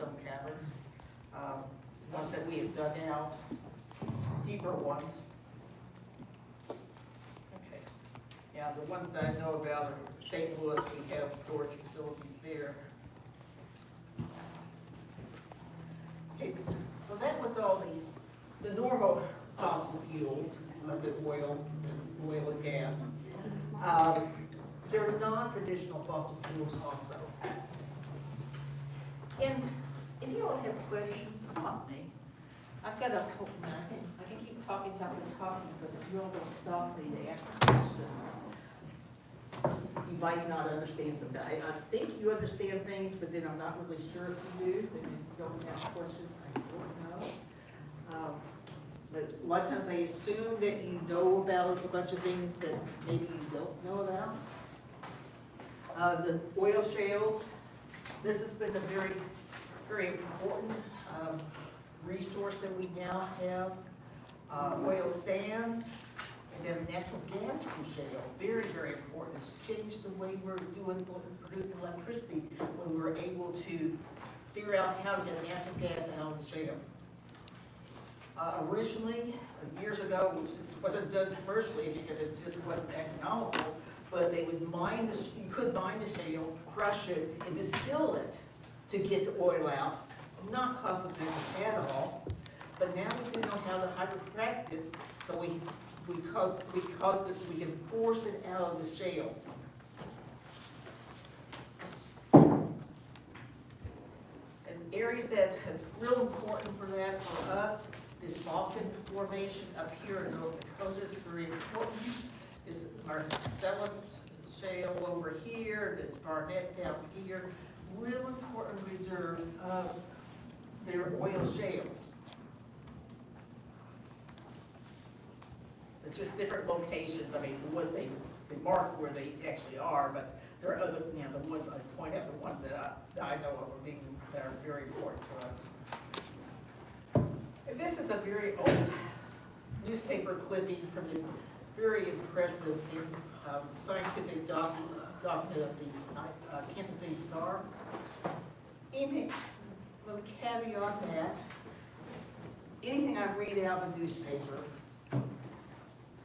limestone caverns, ones that we have dug out, deeper ones. Okay. Yeah, the ones that I know about are St. Louis, we have storage facilities there. Okay, so that was all the normal fossil fuels, like the oil and gas. There are non-traditional fossil fuels also. And if you all have questions, stop me. I've got a whole, I can keep talking, but if you all don't stop me to ask questions, you might not understand some. I think you understand things, but then I'm not really sure if you do. And if you don't ask questions, I don't know. But a lot of times I assume that you know about a bunch of things that maybe you don't know about. The oil shales, this has been a very, very important resource that we now have. Oil sands, and then natural gas from shale, very, very important. It's changed the way we're producing electricity when we're able to figure out how to get natural gas out of the shale. Originally, years ago, which wasn't done commercially because it just wasn't economical, but they would mine you could mine the shale, crush it, and distill it to get the oil out. Not cost effective at all, but now we do know how to hydrofract it, so we can force it out of the shale. And areas that are real important for that for us, this Balkan formation up here in North Dakota is very important. It's Marcellus shale over here, there's Barnett down here. Real important reserves of their oil shales. They're just different locations. I mean, what they mark where they actually are, but there are other, the ones I point out, the ones that I know of that are very important to us. And this is a very old newspaper clipping from the very impressive scientific document of the Kansas City Star. Anything, with a caveat that anything I read out of the newspaper,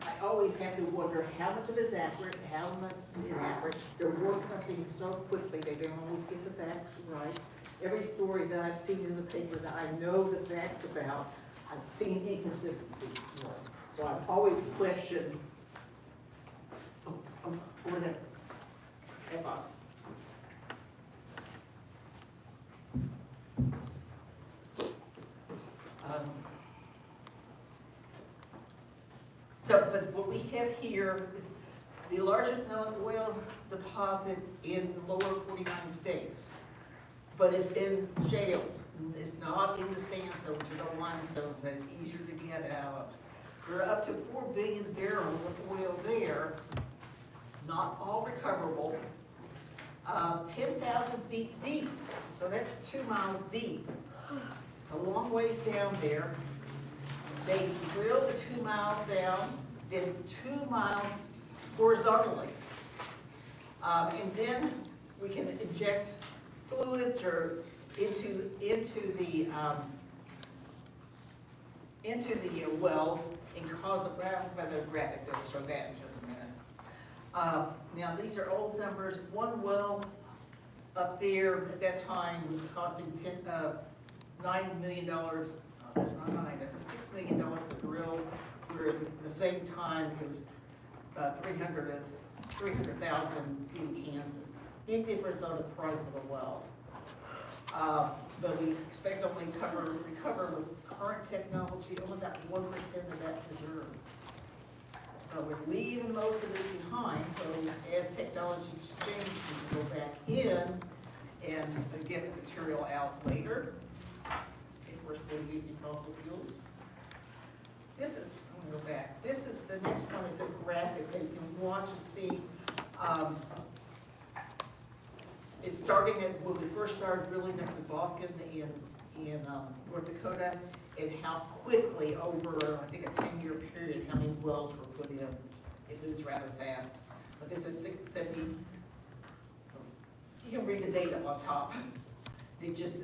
I always have to wonder how much of it is accurate, how much is inaccurate. They're working on things so quickly, they don't always get the facts right. Every story that I've seen in the paper that I know the facts about, I've seen inconsistencies. So I've always questioned over that box. But what we have here is the largest known oil deposit in the lower 49 states. But it's in shales. It's not in the sandstones or the limestones that it's easier to get out of. There are up to 4 billion barrels of oil there, not all recoverable, 10,000 feet deep. So that's 2 miles deep. It's a long ways down there. They drill the 2 miles down, then 2 miles horizontally. And then we can inject fluids or into the wells and cause a rather graphic. They'll show that in just a minute. Now these are old numbers. One well up there at that time was costing $9 million. That's not nine. That's $6 million to drill. Whereas at the same time it was 300,000 in Kansas. Big difference on the price of a well. But we expect only recover with current technology only about 1% of that reserve. So we're leaving most of it behind. So as technology changes, we can go back in and get the material out later. If we're still using fossil fuels. This is, I'm gonna go back. This is, the next one is a graphic that you can watch and see. It's starting at when we first started drilling up the Balkan in North Dakota, and how quickly over, I think, a 10-year period, how many wells were put in. It moves rather fast. But this is 70. You can read the data on top. They just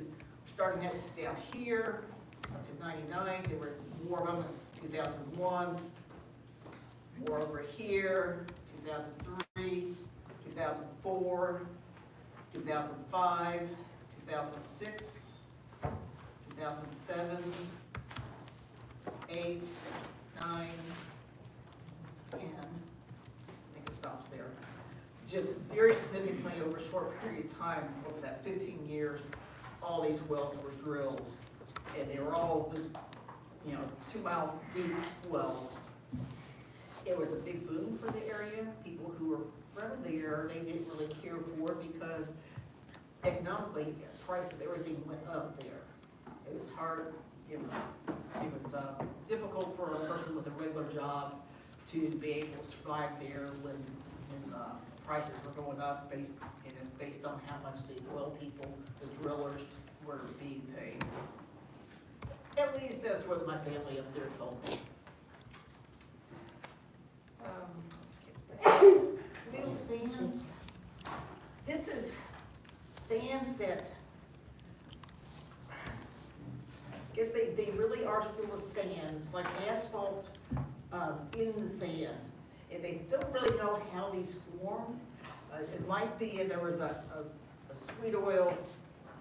starting at down here, up to 99, there were more of them in 2001, more over here, 2003, 2004, 2005, 2006, 2007, 8, 9, 10, I think it stops there. Just very significantly over a short period of time, what was that, 15 years, all these wells were drilled. And they were all, 2-mile deep wells. It was a big boom for the area. People who were from there, they didn't really care for it because economically, the price of everything went up there. It was hard, it was difficult for a person with a regular job to be able to survive there when prices were going up based on how much the oil people, the drillers, were being paid. At least that's what my family up there told me. Let's get back. New sands. This is sands that, I guess they really are still a sand. It's like asphalt in the sand. And they don't really know how these form. It might be, and there was a sweet oil,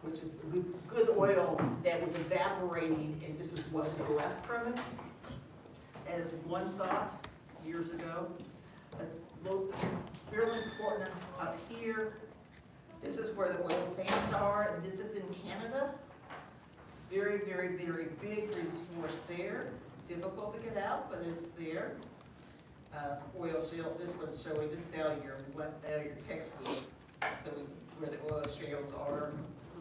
which is good oil that was evaporating, and this is what was left from it. As one thought years ago. Fairly important up here. This is where the oil sands are, and this is in Canada. Very, very, very big resource there. Difficult to get out, but it's there. Oil shale, this one's showing, this is out of your textbook. So where the oil shales are.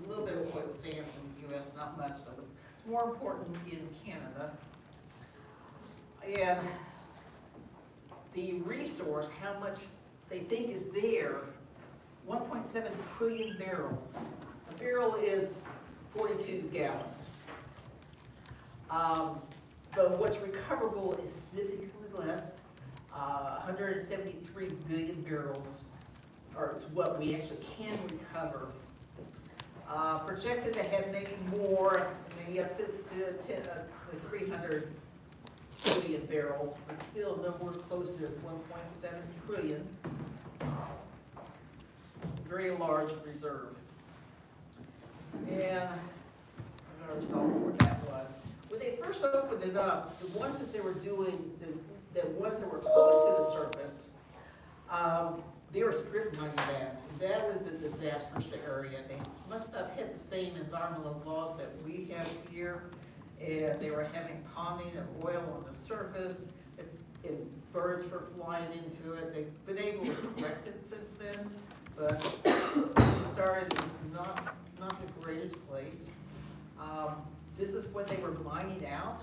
A little bit of oil sands in the US, not much, so it's more important in Canada. And the resource, how much they think is there, 1.7 trillion barrels. A barrel is 42 gallons. But what's recoverable is significantly less, 173 billion barrels, or it's what we actually can recover. Projected to have maybe more, maybe up to 300 billion barrels, but still nowhere close to 1.7 trillion. Very large reserve. And I already saw what that was. When they first opened it up, the ones that they were doing, the ones that were close to the surface, they were strip mining that. That was a disastrous area. They must have had the same environmental laws that we have here, and they were having ponding of oil on the surface. And birds were flying into it. They've been able to correct it since then, but it started, it was not the greatest place. This is what they were mining out.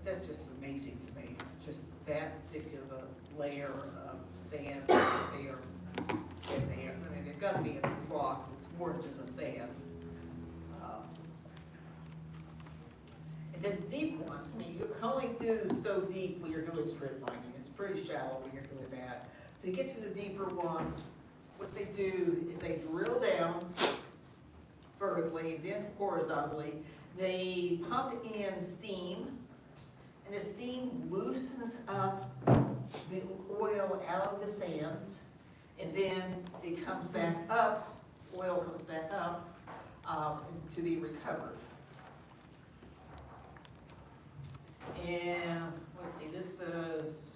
That's just amazing to me. Just that thick of a layer of sand there. I mean, it's got to be a rock. It's more than just a sand. And then deep ones. I mean, you can only do so deep when you're doing strip mining. It's pretty shallow when you're doing that. To get to the deeper ones, what they do is they drill down vertically, then horizontally. They pump in steam, and the steam loosens up the oil out of the sands, and then it comes back up, oil comes back up to be recovered. And let's see, this is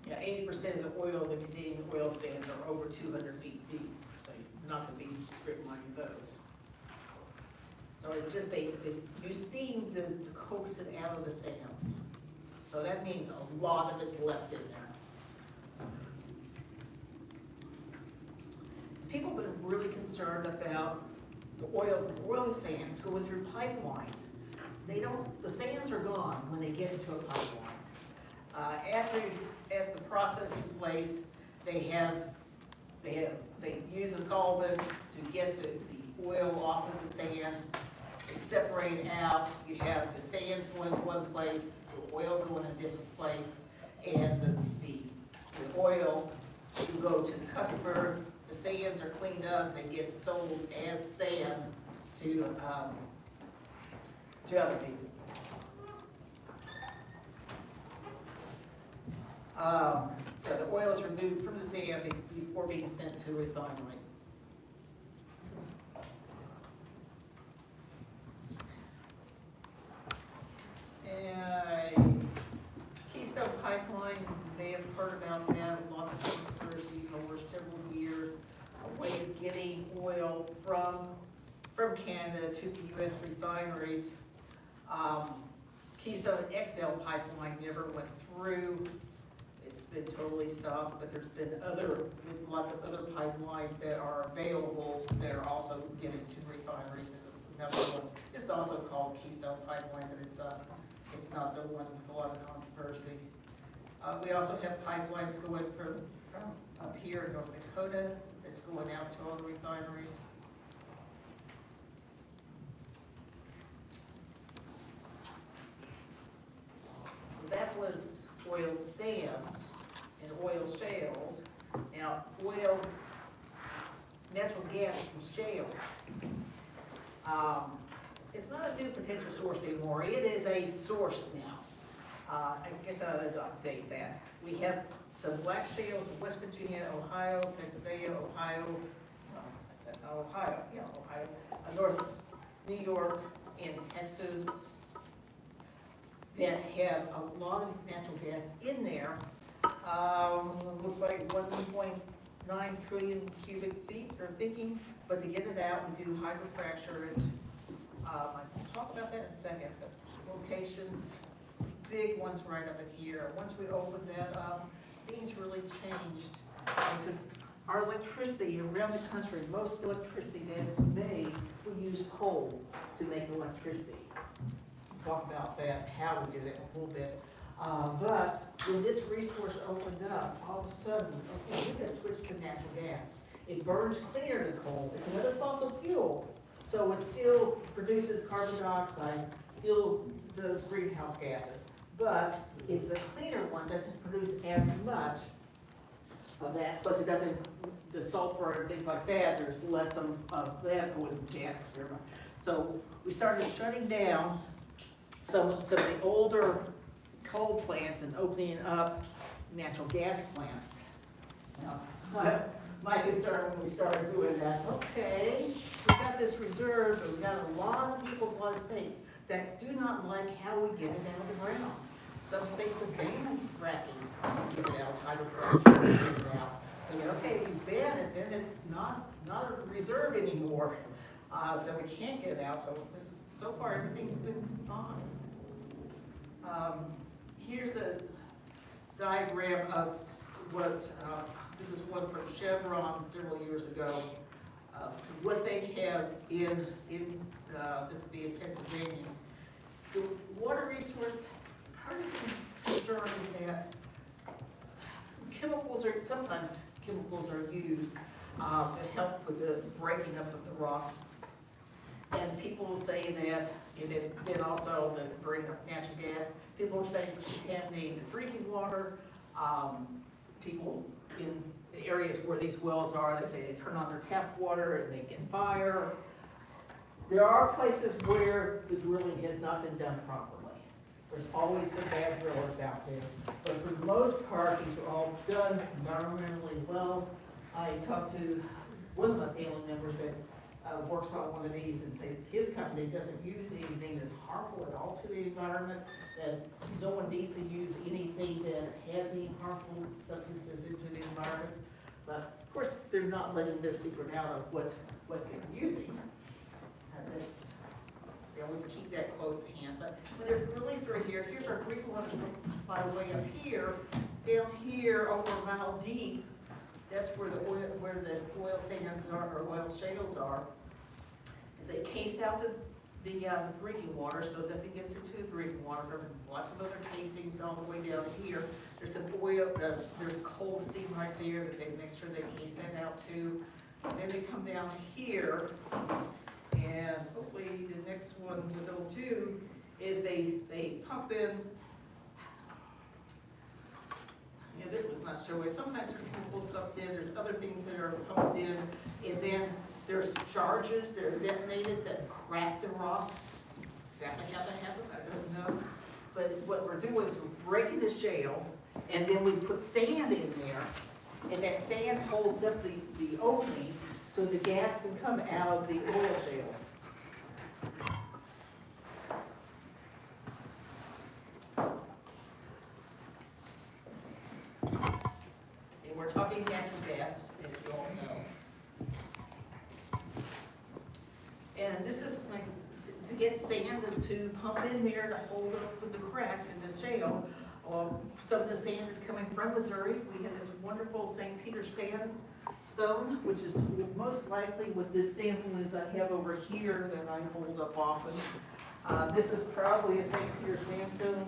80% of the oil, the Canadian oil sands are over 200 feet deep, so you're not going to be strip mining those. So it's just you steam to coax it out of the sands. So that means a lot of it's left in there. People have been really concerned about the oil sands going through pipelines. The sands are gone when they get into a pipeline. At the processing place, they use a solvent to get the oil off of the sand. They separate it out. You have the sands going to one place, the oil going a different place, and the oil you go to the customer, the sands are cleaned up, they get sold as sand to other people. So the oil is removed from the sand before being sent to a refinery. And Keystone Pipeline, you may have heard about that, a lot of controversies over several years, a way of getting oil from Canada to the U.S. refineries. Keystone XL pipeline never went through. It's been totally stopped, but there's been lots of other pipelines that are available that are also getting to refineries. This is another one. This is also called Keystone Pipeline, but it's not the one with a lot of controversy. We also have pipelines going from up here in North Dakota that's going out to all the refineries. So that was oil sands and oil shales. Now, natural gas from shales. It's not a new potential source anymore. It is a source now. I guess I ought to update that. We have some black shales in West Virginia, Ohio, Pennsylvania, Ohio. That's not Ohio. Yeah, Ohio. North New York and Texas that have a lot of natural gas in there. Looks like 1.9 trillion cubic feet they're thinking, but to get it out, we do hydrofracture it. I'll talk about that in a second, but locations, big ones right up in here. Once we open that up, things really changed because our electricity around the country, most electricity that's made, we use coal to make electricity. We'll talk about that, how we do that in a little bit. But when this resource opened up, all of a sudden, okay, we just switched to natural gas. It burns cleaner than coal. It's another fossil fuel. So it still produces carbon dioxide, still does greenhouse gases. But it's a cleaner one, doesn't produce as much of that. Plus it doesn't, the sulfur and things like that, there's less of that going into the atmosphere. So we started shutting down some of the older coal plants and opening up natural gas plants. Now, my concern when we started doing that, okay, we got this reserve, but we got a lot of people in a lot of states that do not like how we get it out of the ground. Some states have banned fracking, get it out, hydrofracking, get it out. So, okay, if you ban it, then it's not a reserve anymore. So we can't get it out. So far, everything's been fine. Here's a diagram of what, this is one from Chevron several years ago, what they have in this would be in Pennsylvania. The water resource, part of the concern is that sometimes chemicals are used to help with the breaking up of the rocks. And people will say that, and then also the breaking up natural gas, people are saying it's contaminating the drinking water. People in the areas where these wells are, they say they turn on their tap water and they get fire. There are places where the drilling has not been done properly. There's always some bad drillers out there. But for the most part, these are all done environmentally well. I talked to one of my family members that works on one of these and say his company doesn't use anything that's harmful at all to the environment, that no one needs to use anything that has any harmful substances into the environment. But of course, they're not letting their secret out of what they're using. They always keep that close at hand. But when they're drilling through here, here's our drinking water supply way up here. Down here, over a mile deep, that's where the oil sands are, or oil shales are. Is they case out the drinking water, so nothing gets into the drinking water from lots of other casings all the way down here. There's some oil, there's coal seam right there that they make sure they case that out too. And then they come down here, and hopefully the next one they'll do is they pump in you know, this was not showing. Sometimes there's chemicals dumped in, there's other things that are pumped in, and then there's charges that are detonated that crack the rock. Exactly how that happens, I don't know. But what we're doing is we're breaking the shale, and then we put sand in there, and that sand holds up the openings so the gas can come out of the oil shale. And we're talking natural gas, as you all know. And this is like to get sand to pump in there to hold up with the cracks in the shale. Some of the sand is coming from Missouri. We have this wonderful St. Peter sandstone, which is most likely with this sand blues I have over here that I hold up often. This is probably a St. Peter sandstone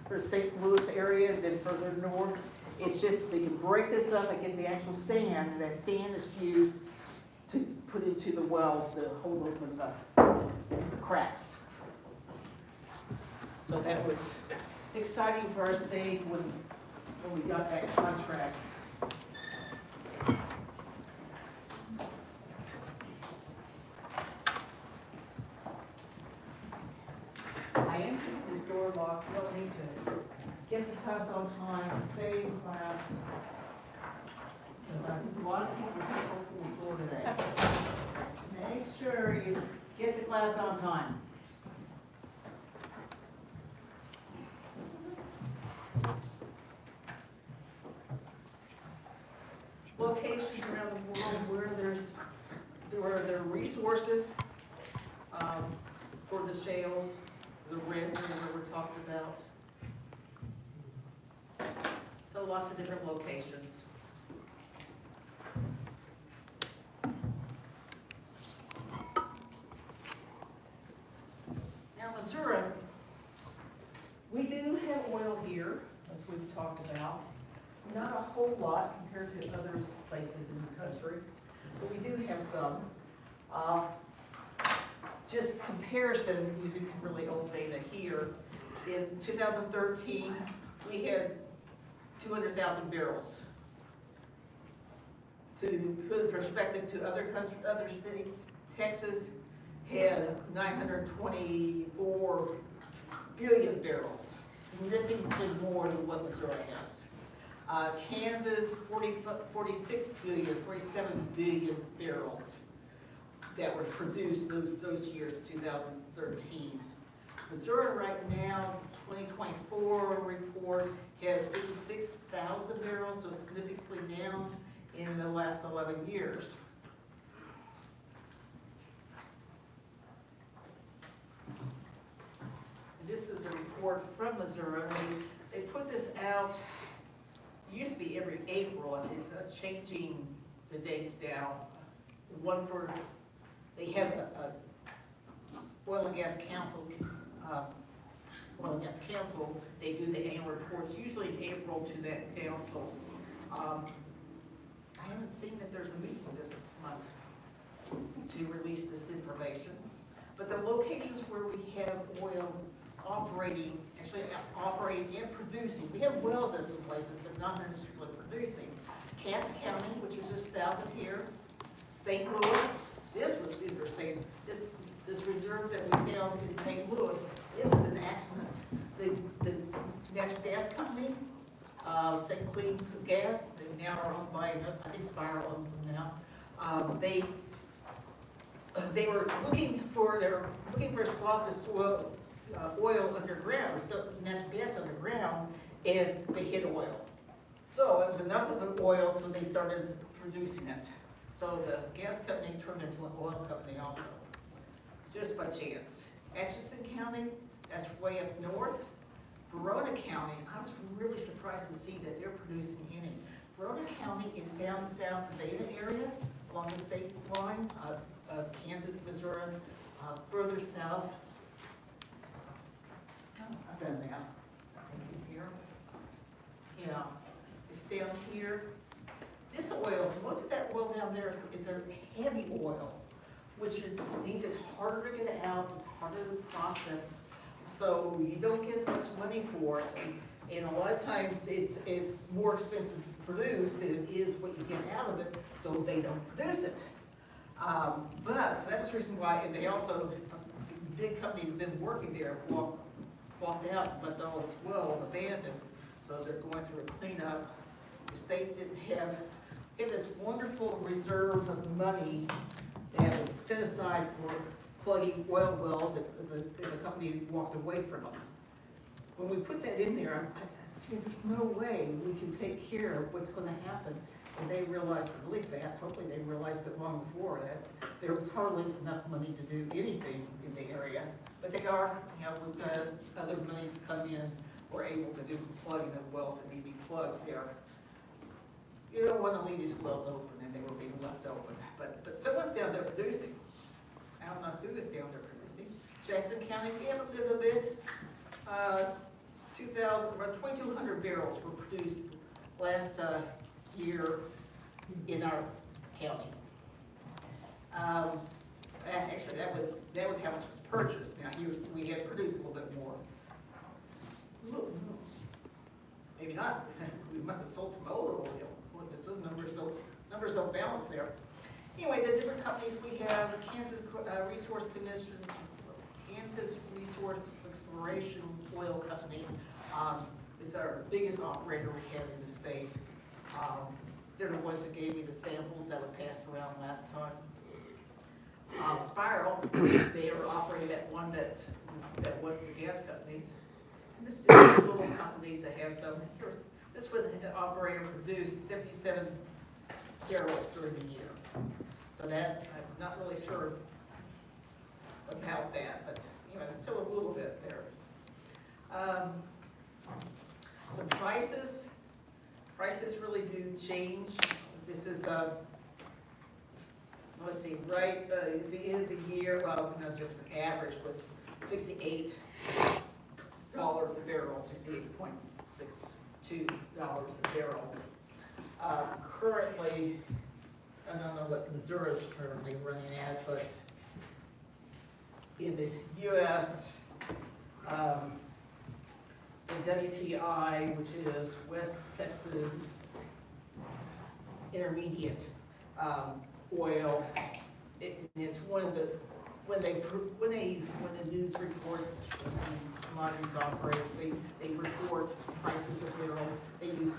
for St. Louis area, and then further north. It's just that you break this up and get the actual sand, and that sand is used to put into the wells to hold open the cracks. So that was exciting for us today when we got that contract. I am keeping this door locked. You don't need to get the class on time, stay in class. Because a lot of people have to open the door today. Make sure you get to class on time. Locations around the world where there are resources for the shales, the reds that were talked about. So lots of different locations. Now Missouri, we do have oil here, as we've talked about. Not a whole lot compared to other places in the country, but we do have some. Just comparison, using some really old data here. In 2013, we had 200,000 barrels. To put in perspective to other states, Texas had 924 billion barrels, significantly more than what Missouri has. Kansas, 47 billion barrels that were produced those years, 2013. Missouri right now, 2024 report has 56,000 barrels, so significantly down in the last 11 years. This is a report from Missouri. They put this out. Used to be every April, and it's changing the dates now. One for, they have a oil and gas council, they do the annual reports, usually in April to that council. I haven't seen that there's a meeting this month to release this information, but the locations where we have oil operating and producing. We have wells in other places, but not necessarily producing. Cass County, which is just south of here. St. Louis, this was interesting. This reserve that we found in St. Louis, it was an accident. The natural gas company, St. Clean Gas, they now are owned by, I think Spire owns them now. They were looking for a spot to store oil underground, or natural gas underground, and they hit oil. So it was enough of the oil, so they started producing it. So the gas company turned into an oil company also, just by chance. Atchison County, that's way up north. Verona County, I was really surprised to see that they're producing any. Verona County is down south Beta area, along the state line of Kansas, Missouri, further south. I've done that. I think here. Yeah, it's down here. This oil, most of that oil down there is a heavy oil, which means it's harder to get out, it's harder to process. So you don't get as much money for it. And a lot of times, it's more expensive to produce than it is what you get out of it, so they don't produce it. But, so that's the reason why, and they also, a big company that's been working there, walked out and left all its wells abandoned, so they're going through a cleanup. The state didn't have, it this wonderful reserve of money that was set aside for plugging oil wells that the company walked away from them. When we put that in there, I said, there's no way we can take care of what's gonna happen. And they realized really fast, hopefully they realized it long before that, there was hardly enough money to do anything in the area. But they are, with other monies come in, we're able to do plugging of wells that need to be plugged there. You don't wanna leave these wells open and they were being left open, but someone's down there producing. I don't know who is down there producing. Jackson County, we have a little bit. 2,200 barrels were produced last year in our county. Actually, that was how much was purchased. Now, we had produced a little bit more. Maybe not. We must have sold some older oil. But some numbers don't balance there. Anyway, the different companies we have: the Kansas Resource Commission, Kansas Resource Exploration Oil Company is our biggest operator we have in the state. They're the ones who gave me the samples that were passed around last time. Spiral, they are operating that one that was the gas companies. And this is the little companies that have some. This one, the operator produced 77 barrels during the year. So that, I'm not really sure about that, but it's still a little bit there. The prices really do change. This is, let's see, right, the end of the year, well, just an average was $68 a barrel, $68.62 a barrel. Currently, I don't know what Missouri is currently running at, but in the U.S., the WTI, which is West Texas Intermediate oil, it's one of the when the news reports, commodities operators, they report prices of barrel. They use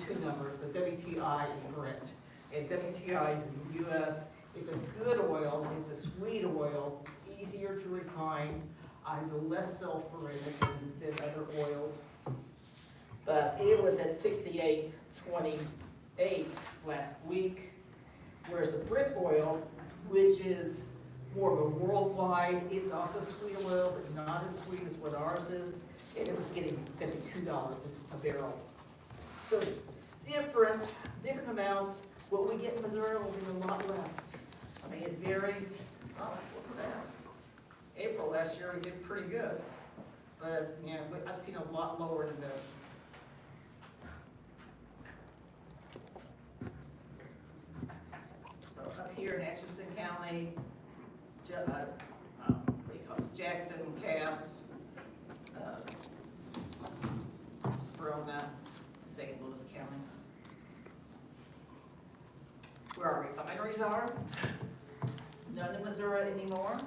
two numbers. The WTI and Brent. And WTI in the U.S. It's a good oil. It's a sweet oil. It's easier to refine. Has less sulfur in it than other oils. But it was at 68.28 last week, whereas the Brent oil, which is more of a worldwide, it's also sweet oil, but not as sweet as what ours is, and it was getting $72 a barrel. So different amounts. What we get in Missouri will be a lot less. I mean, it varies. Oh, look at that. April last year we did pretty good, but I've seen a lot lower than this. So up here in Atchison County, Jackson, Cass, Verona, St. Louis County. Where our refineries are. None in Missouri anymore.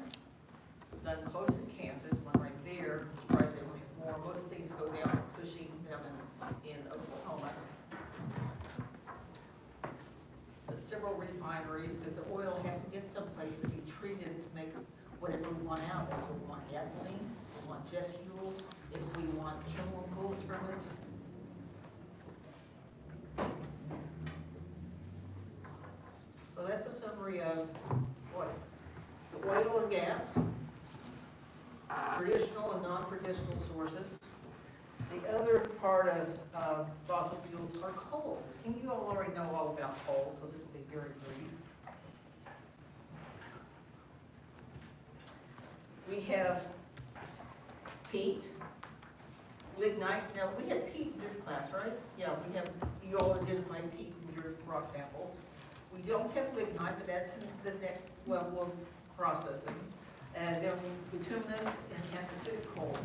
None close in Kansas, one right there. I'm surprised they don't have more. Most things go down to Cushing, down in Oklahoma. But several refineries, because the oil has to get someplace to be treated to make whatever we want out. If we want gasoline, we want jet fuel, if we want chemicals from it. So that's a summary of what? The oil and gas, traditional and non-traditional sources. The other part of fossil fuels are coal. And you all already know all about coal, so this will be very brief. We have peat, lignite. Now, we have peat in this class, right? Yeah, you all identified peat in your rock samples. We don't have lignite, but that's in the next level of processing. And then bituminous and anthracite coal.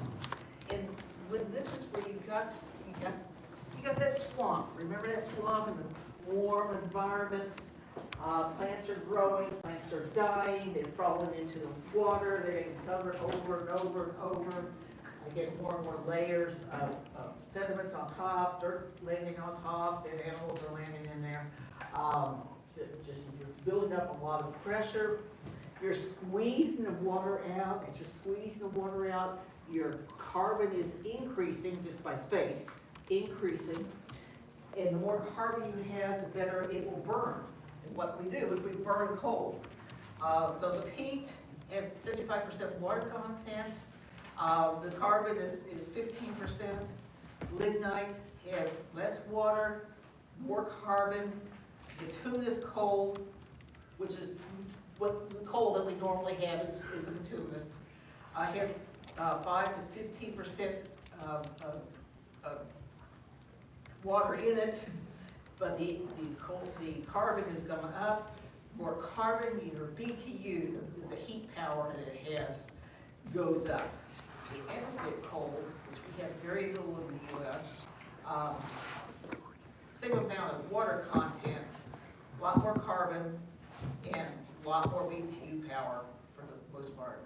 And when this is where you Yeah. You got that swamp, remember that swamp in the warm environment? Plants are growing, plants are dying, they're falling into the water, they're getting covered over and over and over. They get more and more layers of sediments on top, dirt's landing on top, dead animals are landing in there. Just you're building up a lot of pressure. You're squeezing the water out. As you're squeezing the water out, your carbon is increasing just by space, increasing. And the more carbon you have, the better it will burn. And what we do is we burn coal. So the peat has 75% water content. The carbon is 15%. Lignite has less water, more carbon. Bituminous coal, which is what the coal that we normally have is the bituminous, has 5 to 15% of water in it, but the carbon is going up. More carbon, your BTU, the heat power that it has, goes up. The andesite coal, which we have very little in the U.S., same amount of water content, a lot more carbon, and a lot more BTU power for the most part.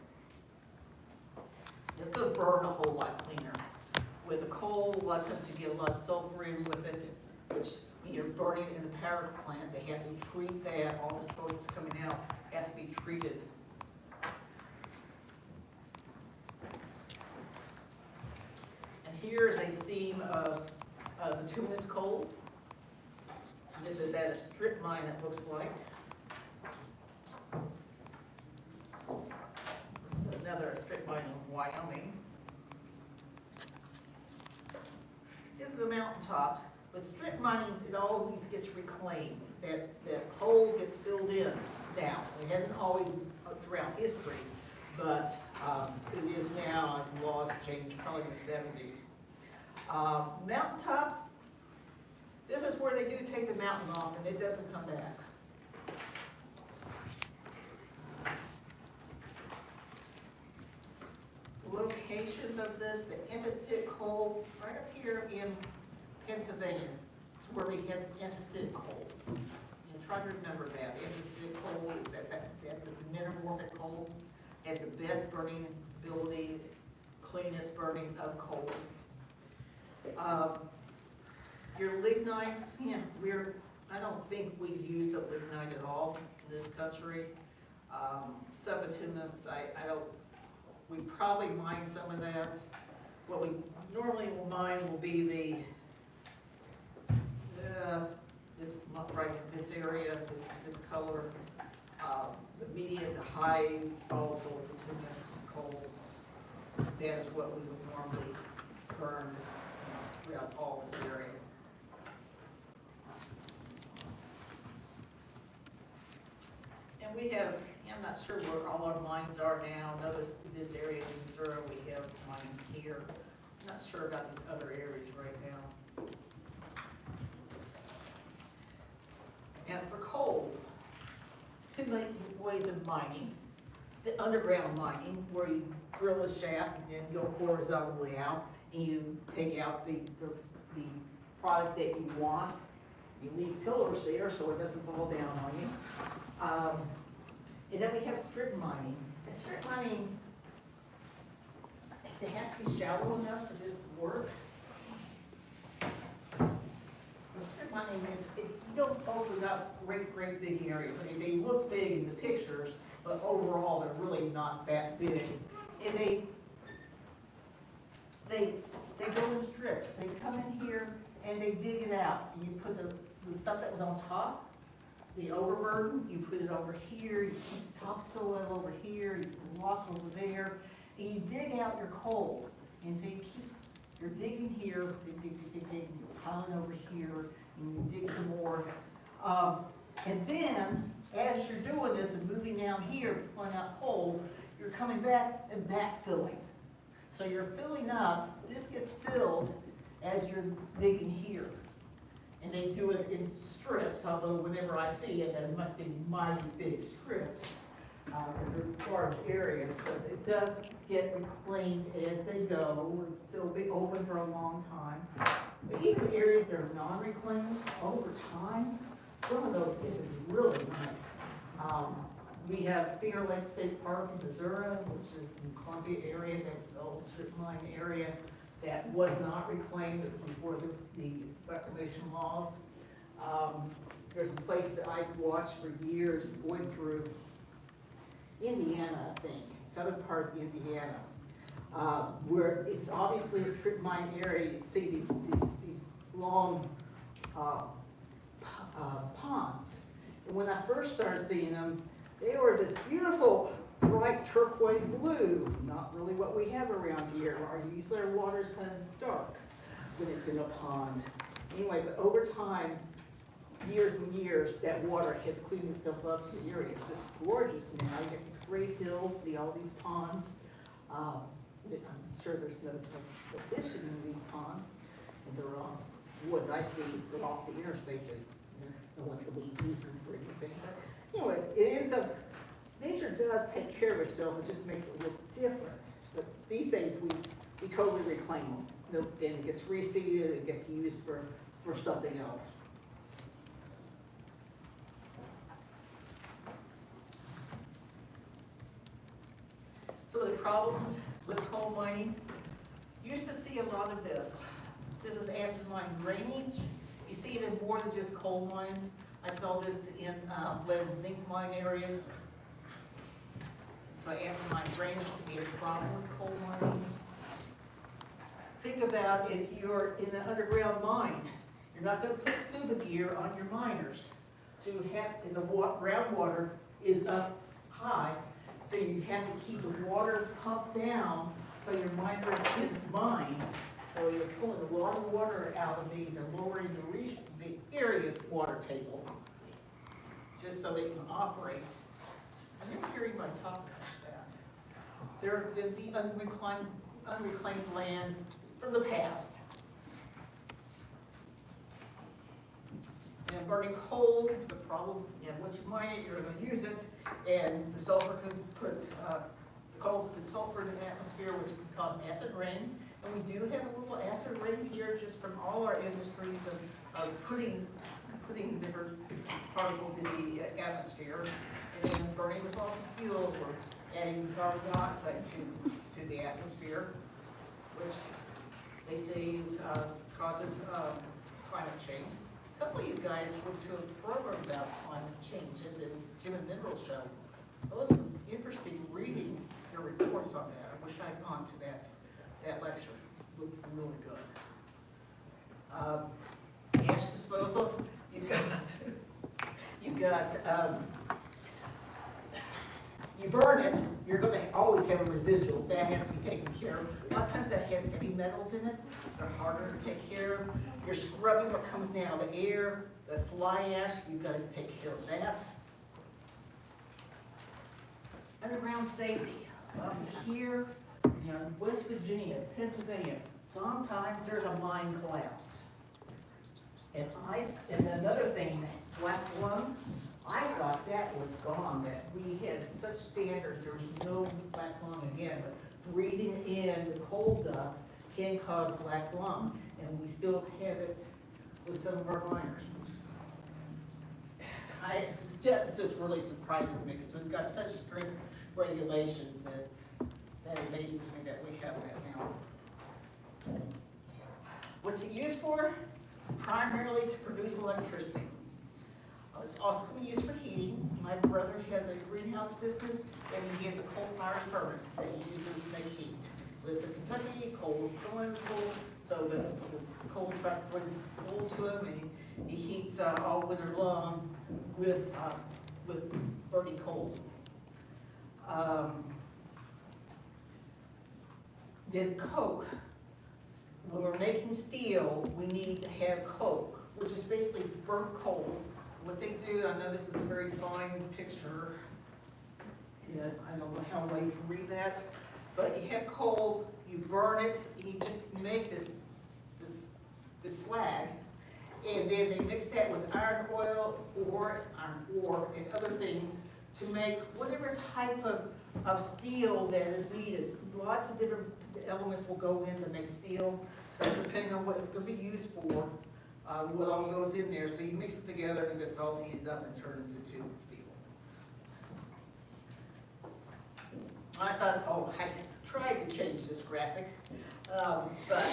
It's going to burn a whole lot cleaner. With the coal, a lot of times you get a lot of sulfur in with it, which when you're burning it in the power plant, they have to treat that. All the smoke that's coming out has to be treated. And here is a seam of bituminous coal. This is at a strip mine, it looks like. This is another strip mine in Wyoming. This is a mountaintop. With strip mining, it always gets reclaimed. That hole gets filled in now. It hasn't always throughout history, but it is now. Laws changed probably in the 70s. Mountaintop. This is where they do take the mountain off, and it doesn't come back. Locations of this: the andesite coal right up here in Pennsylvania. It's where we get andesite coal. And try to remember that. Andesite coal is that's a metamorphic coal. Has the best burning ability, cleanest burning of coals. Your lignites, yeah, I don't think we've used a lignite at all in this country. Some bituminous, we probably mine some of that. What we normally will mine will be this right in this area, this color, the medium to high volatile bituminous coal. That is what we would normally burn throughout all this area. And we have, I'm not sure where all our mines are now. Notice this area in Missouri, we have mines here. I'm not sure about these other areas right now. And for coal, two main ways of mining. The underground mining, where you drill a shaft and then go horizontally out, and you take out the product that you want. You leave pillars there so it doesn't fall down on you. And then we have strip mining. And strip mining, it has to be shallow enough for this to work. Strip mining is, you don't open up great big areas. I mean, they look big in the pictures, but overall they're really not that big. And they go in strips. They come in here and they dig it out. And you put the stuff that was on top, the overburden, you put it over here, you keep the topsoil over here, you put the rock over there, and you dig out your coal. And so you're digging here, you're piling over here, and you dig some more. And then, as you're doing this and moving down here, pulling out coal, you're coming back and backfilling. So you're filling up, this gets filled as you're digging here. And they do it in strips, although whenever I see it, it must be mighty big strips. They're large areas, but it does get reclaimed as they go. It'll be open for a long time. But even areas that are non-reclaimed, over time, some of those get really nice. We have Finger Lake State Park in Missouri, which is in Columbia area, that's the old strip mine area that was not reclaimed. It was before the reclamation laws. There's a place that I've watched for years going through Indiana, I think, southern part of Indiana, where it's obviously a strip mine area. You see these long ponds. And when I first started seeing them, they were this beautiful, bright turquoise blue. Not really what we have around here. Usually our water's kind of dark when it's in a pond. Anyway, but over time, years and years, that water has cleaned itself up. The area is just gorgeous now. You get these great hills, all these ponds. I'm sure there's no fishing in these ponds. And they're on woods I see, they're off the interstate, so no one's going to be using them for anything. But anyway, it ends up, nature does take care of itself. It just makes it look different. But these days, we totally reclaim them. Then it gets reseeded, it gets used for something else. Some of the problems with coal mining, used to see a lot of this. This is acid mine drainage. You see it in more than just coal mines. I saw this in lead and zinc mine areas. So acid mine drainage can be a problem with coal mining. Think about if you're in an underground mine. You're not going to put scuba gear on your miners. So you have, and the groundwater is up high. So you have to keep the water pumped down so your miners can mine. So you're pulling a lot of water out of these and lowering the area's water table, just so they can operate. And you're hearing my talk about that. There have been the unreclaimed lands from the past. And burning coal is a problem. Once you mine it, you're going to use it. And the sulfur could put, the coal could put sulfur in the atmosphere, which could cause acid rain. And we do have a little acid rain here just from all our industries of putting different particles in the atmosphere. And then burning the fossil fuel or adding carbon dioxide to the atmosphere, which they say is, causes climate change. A couple of you guys went to a program about climate change in the Jim and Mineral Show. It was interesting reading your reports on that. I wish I'd gone to that lecture. It looked really good. Ash disposal, you burn it, you're going to always have a residual. That has to be taken care of. A lot of times that has heavy metals in it. They're harder to take care of. You're scrubbing what comes down the air, the fly ash, you've got to take care of that. Underground safety. Up here, in West Virginia, Pennsylvania, sometimes there's a mine collapse. And another thing, black lung, I thought that was gone, that we had such standards, there was no black lung again, but breathing in the coal dust can cause black lung, and we still have it with some of our miners. It just really surprises me, because we've got such strict regulations that amazes me that we have that now. What's it used for? Primarily to produce electricity. It's also going to be used for heating. My brother has a greenhouse business, and he has a coal-fired furnace that he uses to make heat. Lives in Kentucky, coal is plentiful, so the coal truck brings coal to him, and he heats all winter long with burning coal. Then coke. When we're making steel, we need to have coke, which is basically burnt coal. What they do, I know this is a very fine picture. Yeah, I don't know how well you can read that, but you have coal, you burn it, and you just make this slag, and then they mix that with iron oil or iron ore and other things to make whatever type of steel that is needed. Lots of different elements will go in to make steel, so depending on what it's gonna be used for, what all goes in there. So you mix it together and it gets all heated up and turns into steel. I thought, oh, I tried to change this graphic, but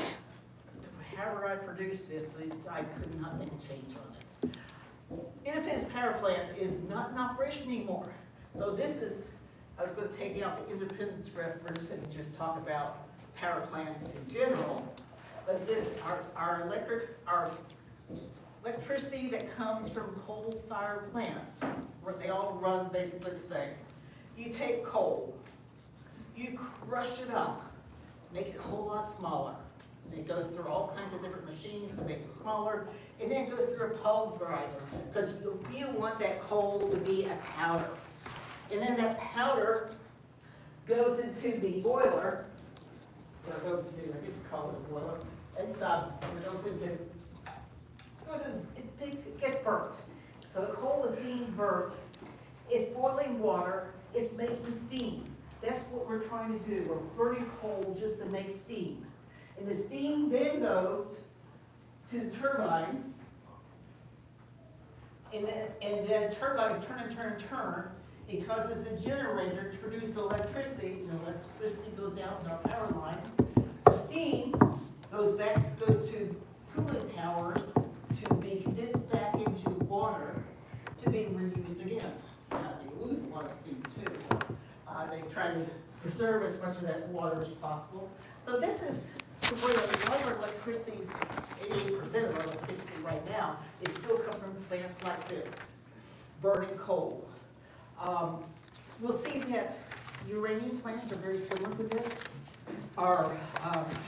however I produced this, I could not make a change on it. Independence Power Plant is not in operation anymore. So this is, I was going to take out the independence reference and just talk about power plants in general. But this, our electricity that comes from coal-fired plants, they all run basically the same. You take coal, you crush it up, make it a whole lot smaller. And it goes through all kinds of different machines to make it smaller, and then it goes through a pulverizer, because you want that coal to be a powder. And then that powder goes into the boiler, or goes into, I just call it a boiler, it gets burnt. So the coal is being burnt, it's boiling water, it's making steam. That's what we're trying to do. We're burning coal just to make steam. And the steam then goes to the turbines, and then turbines turn. It causes the generator to produce the electricity, and the electricity goes out in our power lines. The steam goes to cooling towers to be condensed back into water to be reused again. They lose a lot of steam too. They try to preserve as much of that water as possible. So this is where a lot of our electricity, 88% of our electricity right now, is still coming from plants like this, burning coal. We'll see that uranium plants are very similar to this. Our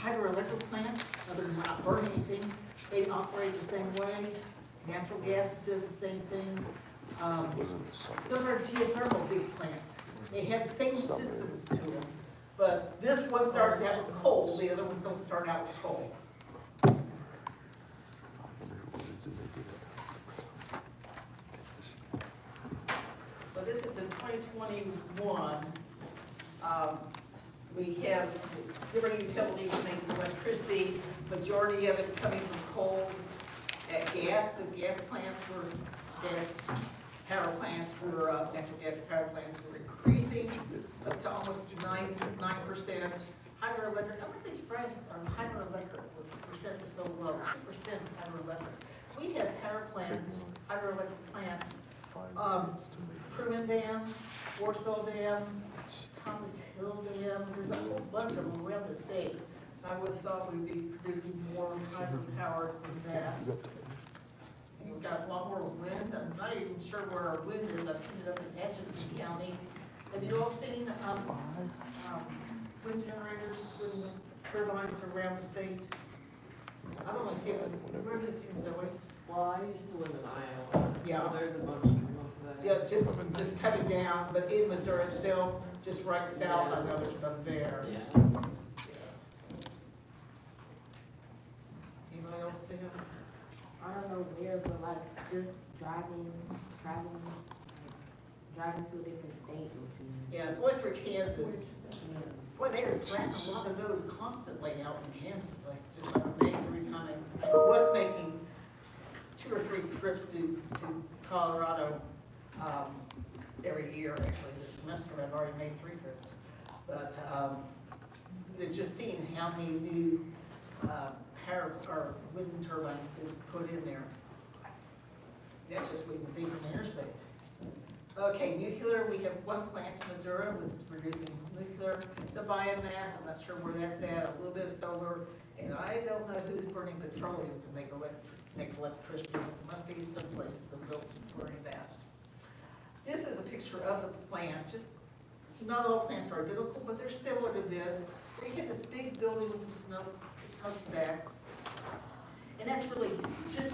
hydroelectric plants, other than not burning anything, they operate the same way. Natural gas does the same thing. Some are geothermal big plants. They have the same systems to them. But this one starts out with coal, the other ones don't start out with coal. So this is in 2021. We have different utilities making electricity. Majority of it's coming from coal. At gas, the gas plants were, natural gas power plants were increasing up to almost 9%. Hydroelectric, I'm really surprised our hydroelectric percent was so low, 2% hydroelectric. We have power plants, hydroelectric plants, Truman Dam, Warsaw Dam, Thomas Hill Dam, there's a whole bunch of them around the state. I would have thought we'd be producing more hydropower than that. And we've got a lot more wind. I'm not even sure where our wind is. I've seen it up in Atchison County. Have you all seen wind generators, wind turbines around the state? I've only seen them. Where have you seen them, Zoe? Well, I used to live in Iowa, Yeah. so there's a bunch of them up there. Yeah, just coming down, but in Missouri itself, just right south, I know there's some there. Yeah. Anybody else see them? I don't know where, but like just driving to a different state or something. Yeah, going through Kansas. Boy, they're tracking a lot of those constantly out in Kansas, like just like amazed every time. I was making 2 or 3 trips to Colorado every year. Actually, this semester I've already made 3 trips. But just seeing how many new power or wind turbines get put in there. That's just what you can see from the interstate. Okay, nuclear, we have 1 plant in Missouri that's producing nuclear. The biomass, I'm not sure where that's at, a little bit of solar, and I don't know who's burning petroleum to make electricity. There must be some place that's built burning that. This is a picture of the plant. Just not all plants are identical, but they're similar to this. We have this big building with some smokestacks, and that's really just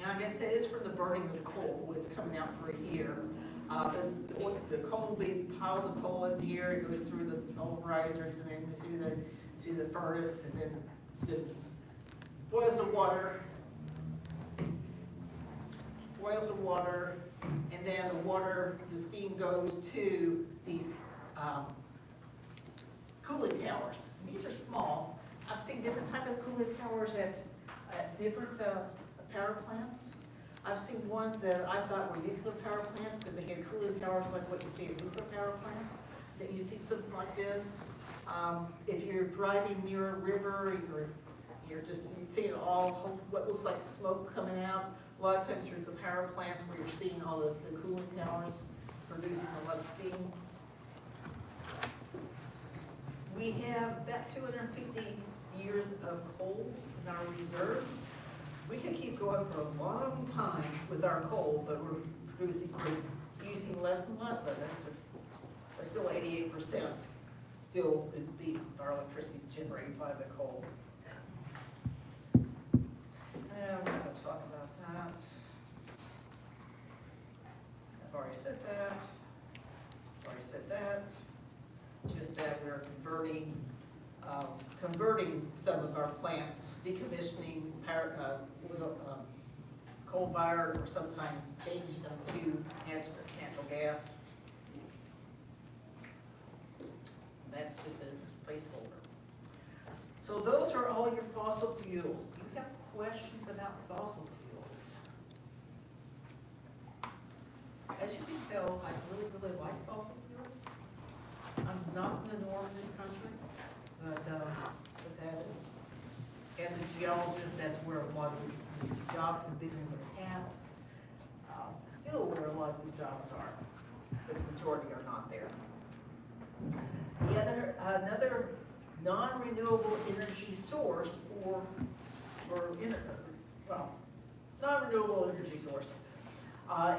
I guess that is from the burning of the coal. It's coming out for a year. The coal will be piles of coal in here. It goes through the pulverizers and then to the furnace, and then boils the water. And then the water, the steam goes to these cooling towers. These are small. I've seen different type of cooling towers at different power plants. I've seen ones that I thought were nuclear power plants because they had cooling towers like what you see at nuclear power plants. Then you see something like this. If you're driving near a river, you're just seeing all what looks like smoke coming out. A lot of times there's the power plants where you're seeing all the cooling towers producing a lot of steam. We have about 250 years of coal in our reserves. We could keep going for a long time with our coal, but we're using less and less of it. But still 88% still is our electricity generated by the coal. And we're not going to talk about that. I've already said that. Just that we're converting some of our plants, decommissioning coal-fired, or sometimes changing them to natural gas. That's just a placeholder. So those are all your fossil fuels. Do you have questions about fossil fuels? As you can tell, I really like fossil fuels. I'm not in the norm in this country, but that is, as a geologist, that's where a lot of the jobs have been in the past. Still where a lot of the jobs are, but the majority are not there. Another non-renewable energy source non-renewable energy source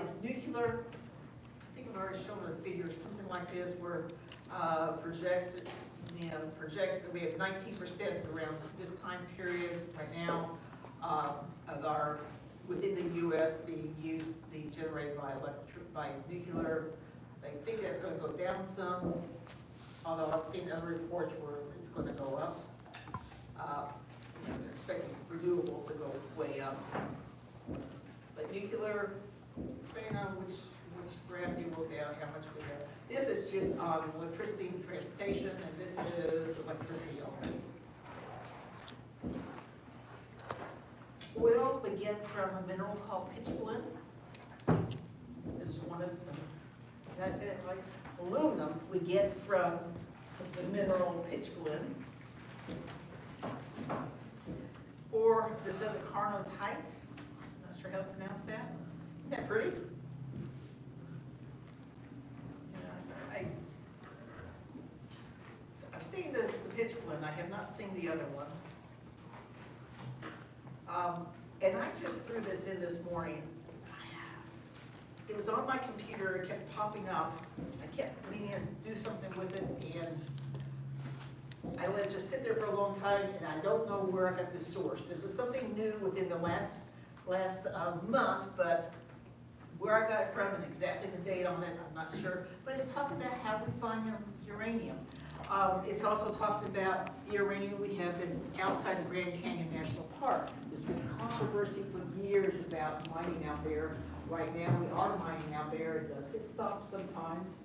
is nuclear. I think I've already shown a figure, something like this, where projects that we have 19% around this time period right now of our within the U.S. being generated by nuclear. They think that's going to go down some, although I've seen other reports where it's going to go up. They're expecting renewables to go way up. But nuclear, depending on which graph you look at, how much we have. This is just on electricity and transportation, and this is electricity only. Oil we get from a mineral called pitchblende. This is one of them. Did I say that right? Aluminum we get from the mineral pitchblende. Or this other carnotite. I'm not sure how to pronounce that. Isn't that pretty? I've seen the pitchblende. I have not seen the other one. And I just threw this in this morning. It was on my computer, it kept popping up. I kept meaning to do something with it, and I let it just sit there for a long time, and I don't know where I got this source. This is something new within the last month, but where I got it from and exactly the date on it, I'm not sure. But it's talking about how we find uranium. It's also talked about the uranium we have that's outside of Grand Canyon National Park. There's been controversy for years about mining out there. Right now, we are mining out there. It does get stopped sometimes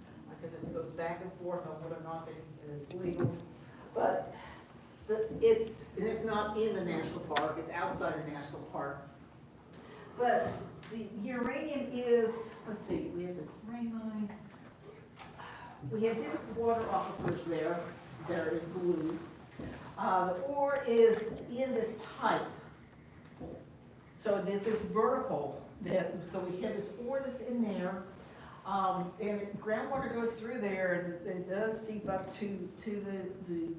because it goes back and forth on whether or not it is legal. But it's not in the national park. It's outside the national park. But the uranium is, let's see, we have this rain line. We have different water aquifers there that are in blue. The ore is in this pipe. So this is vertical. So we have this ore that's in there. And groundwater goes through there, and it does seep up to the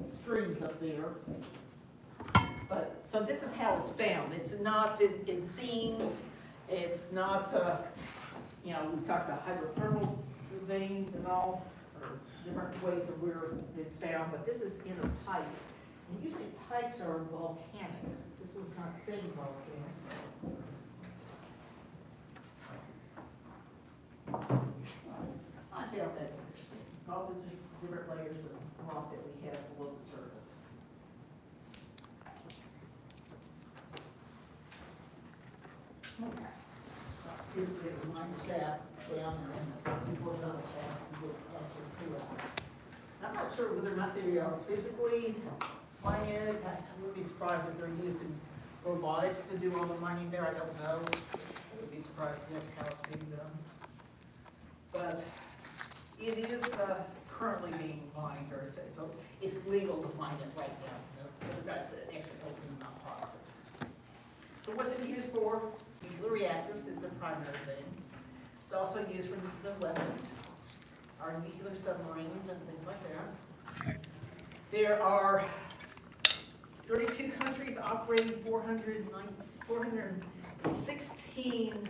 streams up there. But so this is how it's found. It's not in seams. It's not, we talked about hydrothermal veins and all, or different ways of where it's found, but this is in a pipe. And usually pipes are volcanic. This one's not saying volcanic. I found that interesting. All the different layers of rock that we have below the surface. Okay. here's the mine shaft down and the horizontal shaft to get actually to it. I'm not sure whether or not they are physically mining it. I would be surprised if they're using robotics to do all the mining there. I don't know. I would be surprised if that's how it's being done. But it is currently being mined, or it's legal to mine it right now. That's an extra open not possible. So what's it used for? Nuclear reactors is the primary thing. It's also used for nuclear weapons, our nuclear submarines and things like that. There are 32 countries operating 416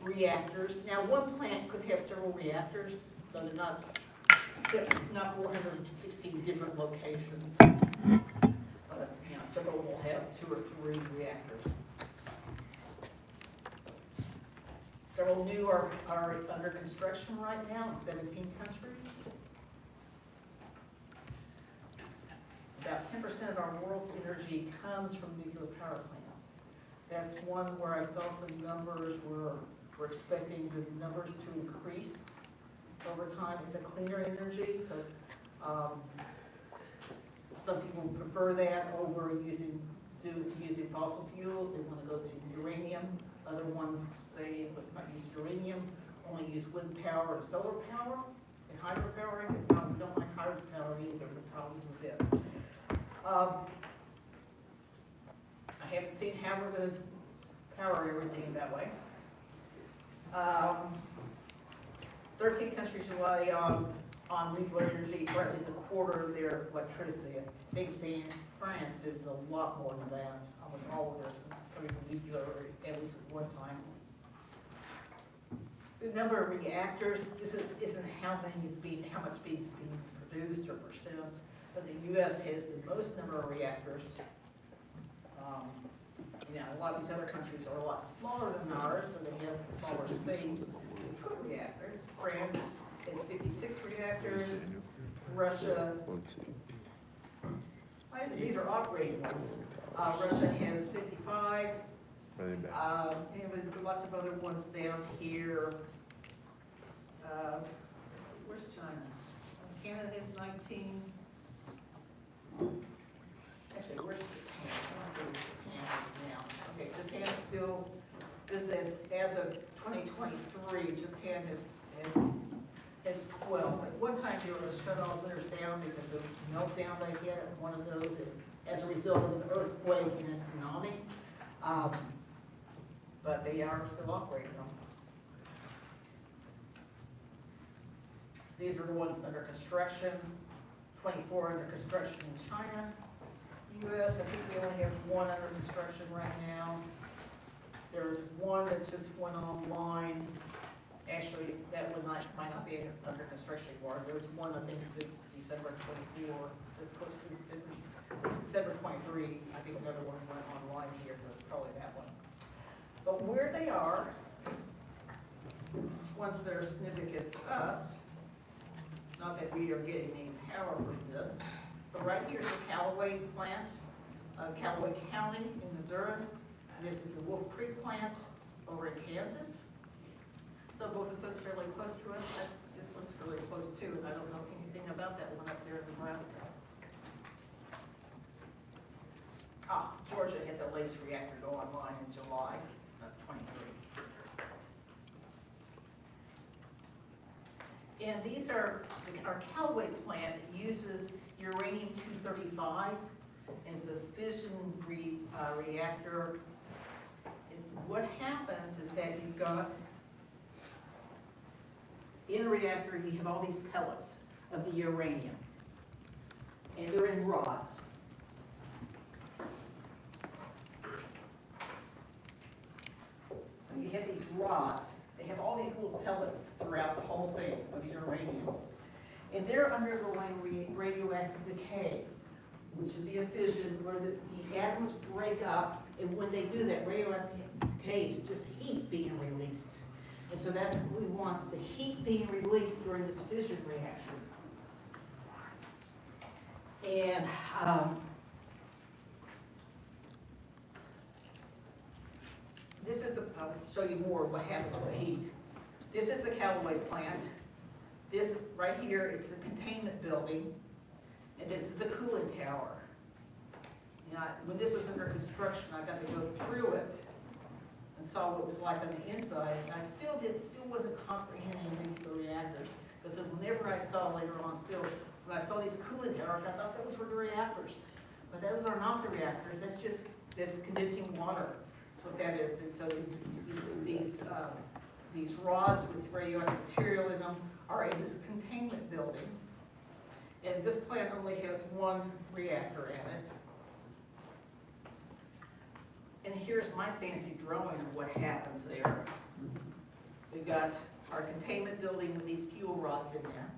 reactors. Now, one plant could have several reactors, so they're not 416 different locations. But, several will have 2 or 3 reactors. Several new are under construction right now in 17 countries. About 10% of our world's energy comes from nuclear power plants. That's one where I saw some numbers where we're expecting the numbers to increase over time. It's a cleaner energy, so some people prefer that over using fossil fuels. They want to go to uranium. Other ones say let's not use uranium, only use wind power and solar power and hydropower. No, we don't like hydropower either. The problems with it. I haven't seen how we're going to power everything that way. 13 countries rely on nuclear energy for at least a quarter of their electricity. Big fan, France is a lot more than that. Almost all of theirs is coming from nuclear at least at one time. The number of reactors, this isn't how much is being produced or percent, but the U.S. has the most number of reactors. A lot of these other countries are a lot smaller than ours, so they have smaller space to put reactors. France has 56 reactors. Russia, these are operating ones. Russia has 55. Lots of other ones down here. Where's China? Canada has 19. Actually, where's Japan? Let's see what Japan is now. Okay, Japan still, this is, as of 2023, Japan has 12. At one time, they were going to shut all winners down because of meltdown they had. One of those is as a result of an earthquake and a tsunami. But they are still operating them. These are the ones under construction. 24 under construction in China. U.S., I think we only have 1 under construction right now. There's one that just went online. Actually, that one might not be under construction anymore. There's one, I think, since December 24. Since December 23, I think another one went online here, so it's probably that one. But where they are, ones that are significant to us, not that we are getting any power from this, but right here is the Callaway plant, Callaway County in Missouri. This is the Wolf Creek plant over in Kansas. So both of those fairly close to us. This one's really close too, and I don't know anything about that one up there in Nebraska. Georgia had the latest reactor go online in July of 23. And these are, our Callaway plant uses uranium-235 as a fission reactor. And what happens is that you've got, in a reactor, you have all these pellets of the uranium. And they're in rods. So you have these rods. They have all these little pellets throughout the whole thing of the uranium. And they're undergoing radioactive decay, which would be a fission where the atoms break up, and when they do that, radioactive decay is just heat being released. And so that's what we want, the heat being released during this fission reaction. And this is the, I'll show you more of what happens with heat. This is the Callaway plant. This right here is the containment building, and this is the cooling tower. You know, when this was under construction, I got to go through it and saw what it was like on the inside, and I still wasn't comprehending the reactors. Because whenever I saw later on, when I saw these cooling towers, I thought those were the reactors. But those are not the reactors, that's condensing water. That's what that is. And so these rods with radioactive material in them are in this containment building. And this plant only has one reactor in it. And here's my fancy drawing of what happens there. We've got our containment building with these fuel rods in there.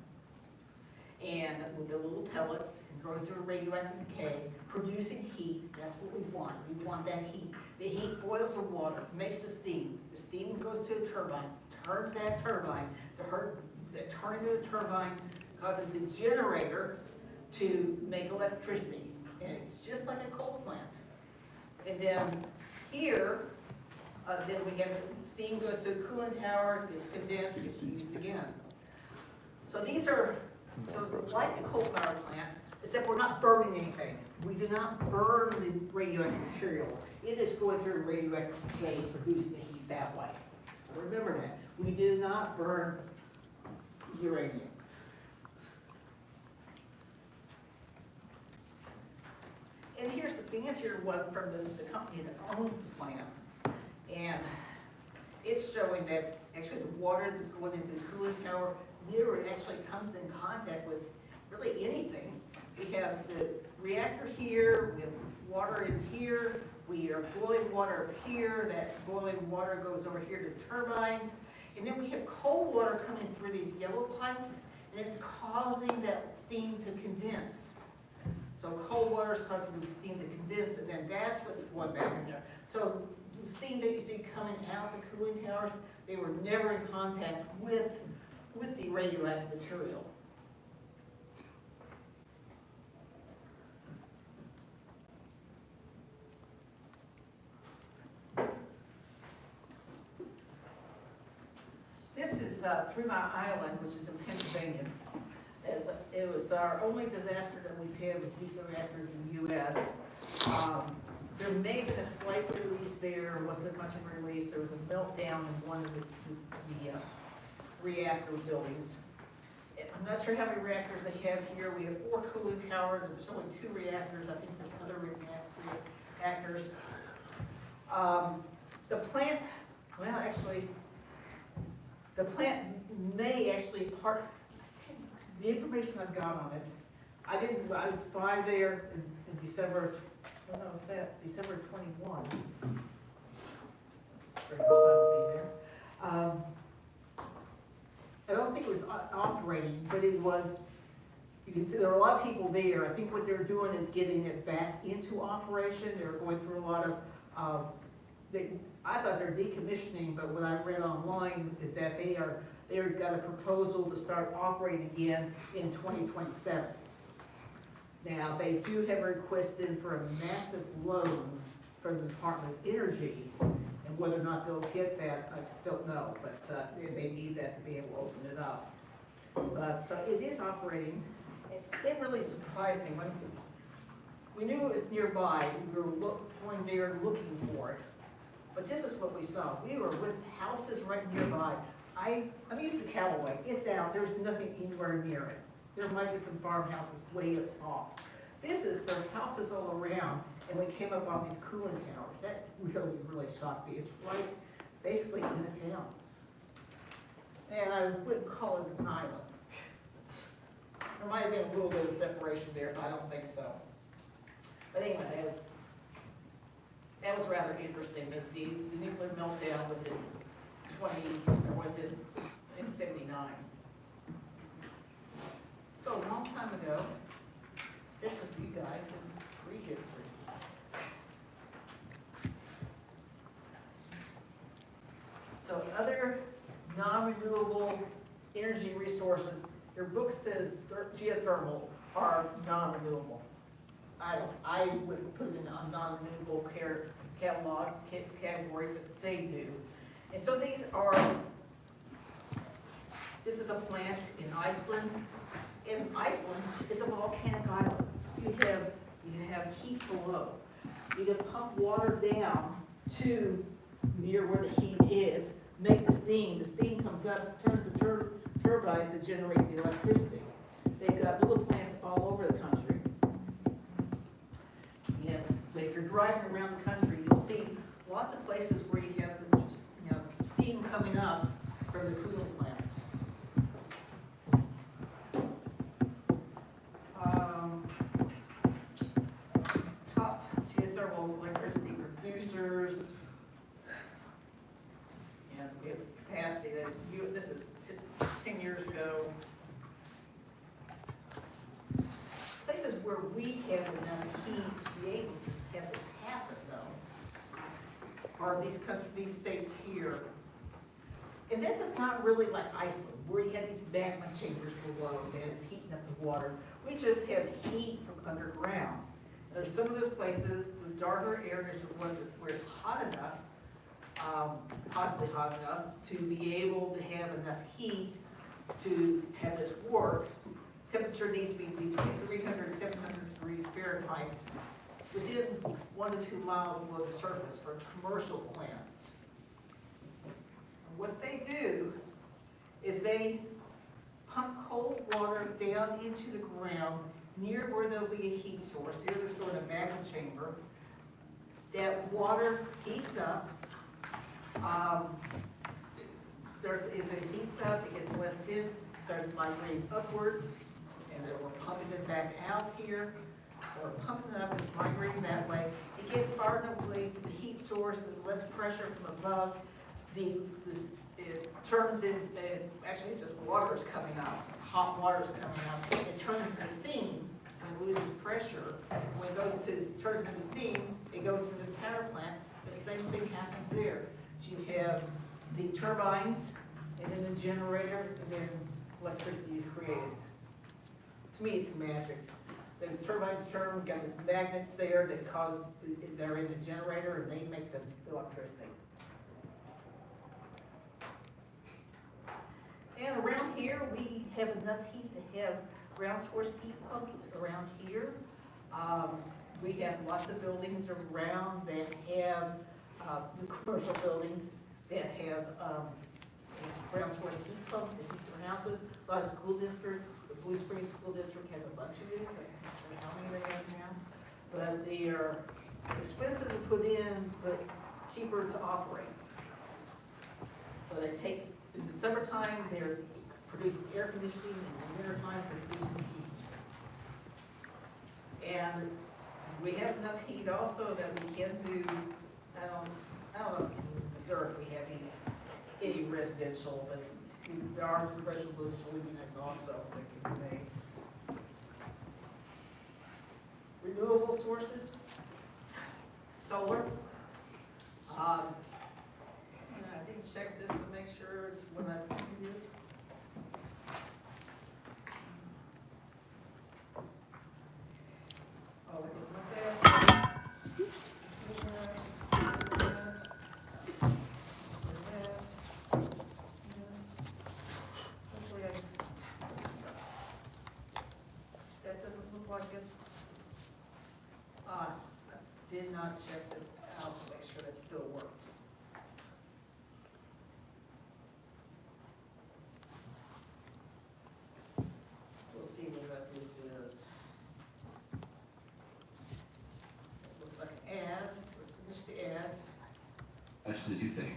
And with the little pellets and going through radioactive decay, producing heat. That's what we want. We want that heat. The heat boils the water, makes the steam. The steam goes to a turbine, turns that turbine. Turning the turbine causes a generator to make electricity. And it's just like a coal plant. And then here, then we have steam goes to a cooling tower, gets condensed, gets used again. So these are, so it's like the coal power plant, except we're not burning anything. We do not burn the radioactive material. It is going through radioactive decay, producing the heat that way. So remember that. We do not burn uranium. And here's the fancier one from the company that owns the plant. And it's showing that actually the water that's going into the cooling tower never actually comes in contact with really anything. We have the reactor here, we have water in here, we are boiling water up here, that boiling water goes over here to turbines, and then we have cold water coming through these yellow pipes, and it's causing that steam to condense. So cold water is causing the steam to condense, and then that's what's going back in there. So the steam that you see coming out of the cooling towers, they were never in contact with the radioactive material. This is 3 Mile Island, which is in Pennsylvania. It was our only disaster that we've had with nuclear reactors in the U.S. There may have been a slight release there, wasn't much of a release. There was a meltdown in one of the reactor buildings. I'm not sure how many reactors they have here. We have 4 cooling towers. It was showing 2 reactors. I think there's other reactors. The plant, well, actually, the plant may actually the information I've got on it, I was by there in December, when was that? December 21. Strange time to be there. I don't think it was operating, but it was, you can see there were a lot of people there. I think what they're doing is getting it back into operation. They're going through a lot of, I thought they're decommissioning, but what I read online is that they've got a proposal to start operating again in 2027. Now, they do have a request in for a massive loan from the Department of Energy, and whether or not they'll get that, I don't know, but they may need that to be able to open it up. But so it is operating. It really surprised me when we knew it was nearby. We were going there looking for it. But this is what we saw. We were with houses right nearby. I'm used to Callaway. It's out. There's nothing anywhere near it. There might be some farmhouses way off. There are houses all around, and we came up on these cooling towers. That really shocked me. It's right, basically in a town. And I wouldn't call it an island. There might have been a little bit of separation there, but I don't think so. But anyway, that was rather interesting. The nuclear meltdown was in 79. So a long time ago, especially for you guys, it was prehistory. So other non-renewable energy resources, your book says geothermal are non-renewable. I would put it in a non-renewable category, but they do. And so this is a plant in Iceland. And Iceland is a volcanic island. You have heat below. You can pump water down to near where the heat is, make the steam. The steam comes up, turns the turbines that generate the electricity. They've got little plants all over the country. So if you're driving around the country, you'll see lots of places where you have steam coming up from the cooling plants. Top geothermal electricity producers. And we have capacity that this is 10 years ago. Places where we have enough heat to be able to have this happen, though, are these states here. And this is not really like Iceland, where you have these magma chambers below that is heating up the water. We just have heat from underground. There's some of those places, the darker areas where it's hot enough, possibly hot enough, to be able to have enough heat to have this work. Temperature needs to be between 300 and 700 degrees Fahrenheit within 1 to 2 miles below the surface for commercial plants. And what they do is they pump cold water down into the ground near where there'll be a heat source. Here there's sort of a magma chamber. That water heats up. As it heats up, it gets less dense, starts migrating upwards. And then we're pumping it back out here. So we're pumping it up, it's migrating that way. It gets far enough away from the heat source and less pressure from above. It turns in, actually it's just water is coming out, hot water is coming out. It turns into steam and loses pressure. When it turns into steam, it goes into this power plant. The same thing happens there. So you have the turbines and then the generator, and then electricity is created. To me, it's magic. The turbines turn, we've got these magnets there that they're in the generator and they make the electricity. And around here, we have enough heat to have ground source heat pumps around here. We have lots of buildings around that have, the commercial buildings that have ground source heat pumps that heat their houses. A lot of school districts, the Blue Springs School District has a bunch of these. I'm not sure how many they have now. But they are expensive to put in, but cheaper to operate. So they take, in the summertime, there's producing air conditioning, and in the wintertime, they're producing heat. And we have enough heat also that we can do, I don't know if in Missouri we have any residential, but there are some commercial units also that can be made. Renewable sources, solar. I didn't check this to make sure it's what I think it is. Oh, we can look at it. That doesn't look like it. I did not check this out to make sure that still works. We'll see what this is. It looks like an ad. Let's finish the ads. Much as you think.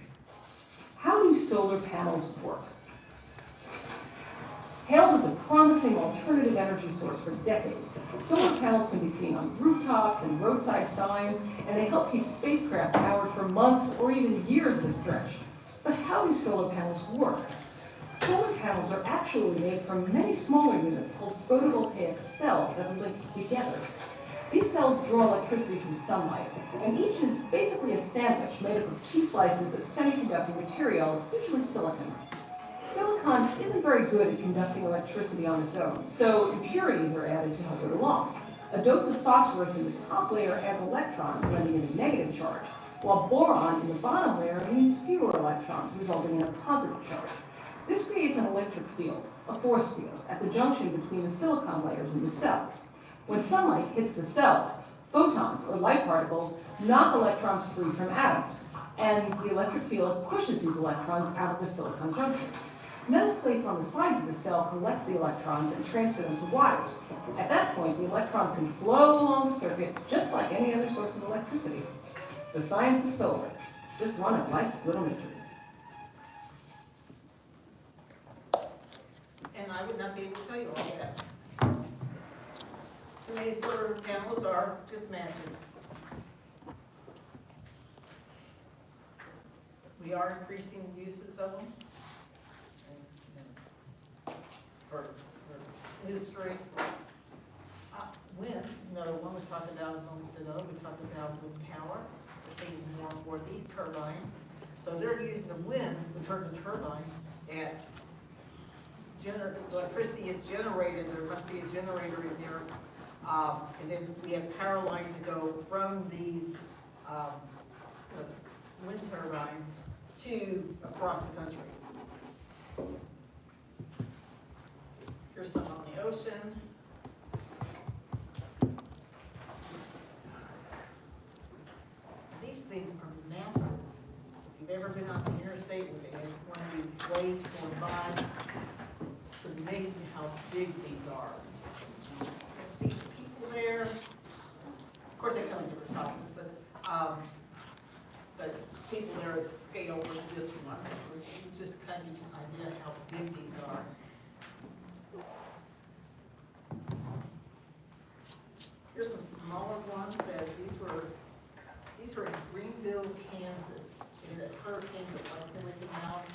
How do solar panels work? Hail is a promising alternative energy source for decades. Solar panels can be seen on rooftops and roadside signs, and they help keep spacecraft powered for months or even years at a stretch. But how do solar panels work? Solar panels are actually made from many smaller units called photovoltaic cells that are linked together. These cells draw electricity from sunlight, and each is basically a sandwich made up of 2 slices of semiconducting material, usually silicon. Silicon isn't very good at conducting electricity on its own, so impurities are added to help it along. A dose of phosphorus in the top layer adds electrons, lending it a negative charge, while boron in the bottom layer means fewer electrons, resulting in a positive charge. This creates an electric field, a force field, at the junction between the silicon layers in the cell. When sunlight hits the cells, photons, or light particles, knock electrons free from atoms, and the electric field pushes these electrons out of the silicon junction. Metal plates on the sides of the cell collect the electrons and transfer them to wires. At that point, the electrons can flow along the circuit just like any other source of electricity. The science of solar, just one of life's little mysteries. And I would not be able to tell you all that. To me, solar panels are just magic. We are increasing uses of them. For industry. Wind, another one we talked about moments ago, we talked about wind power. We're seeing more and more of these turbines. So they're using the wind to turn the turbines and electricity is generated, there must be a generator in there. And then we have power lines that go from these the wind turbines to across the country. Here's some on the ocean. These things are massive. If you've ever been on the interstate where they have one of these blades going by, it's amazing how big these are. See the people there. Of course, they come in different sizes, but people there is scale with this one, which just kind of gives you an idea how big these are. Here's some smaller ones that these were in Greenville, Kansas. And that hurricane that wiped everything out.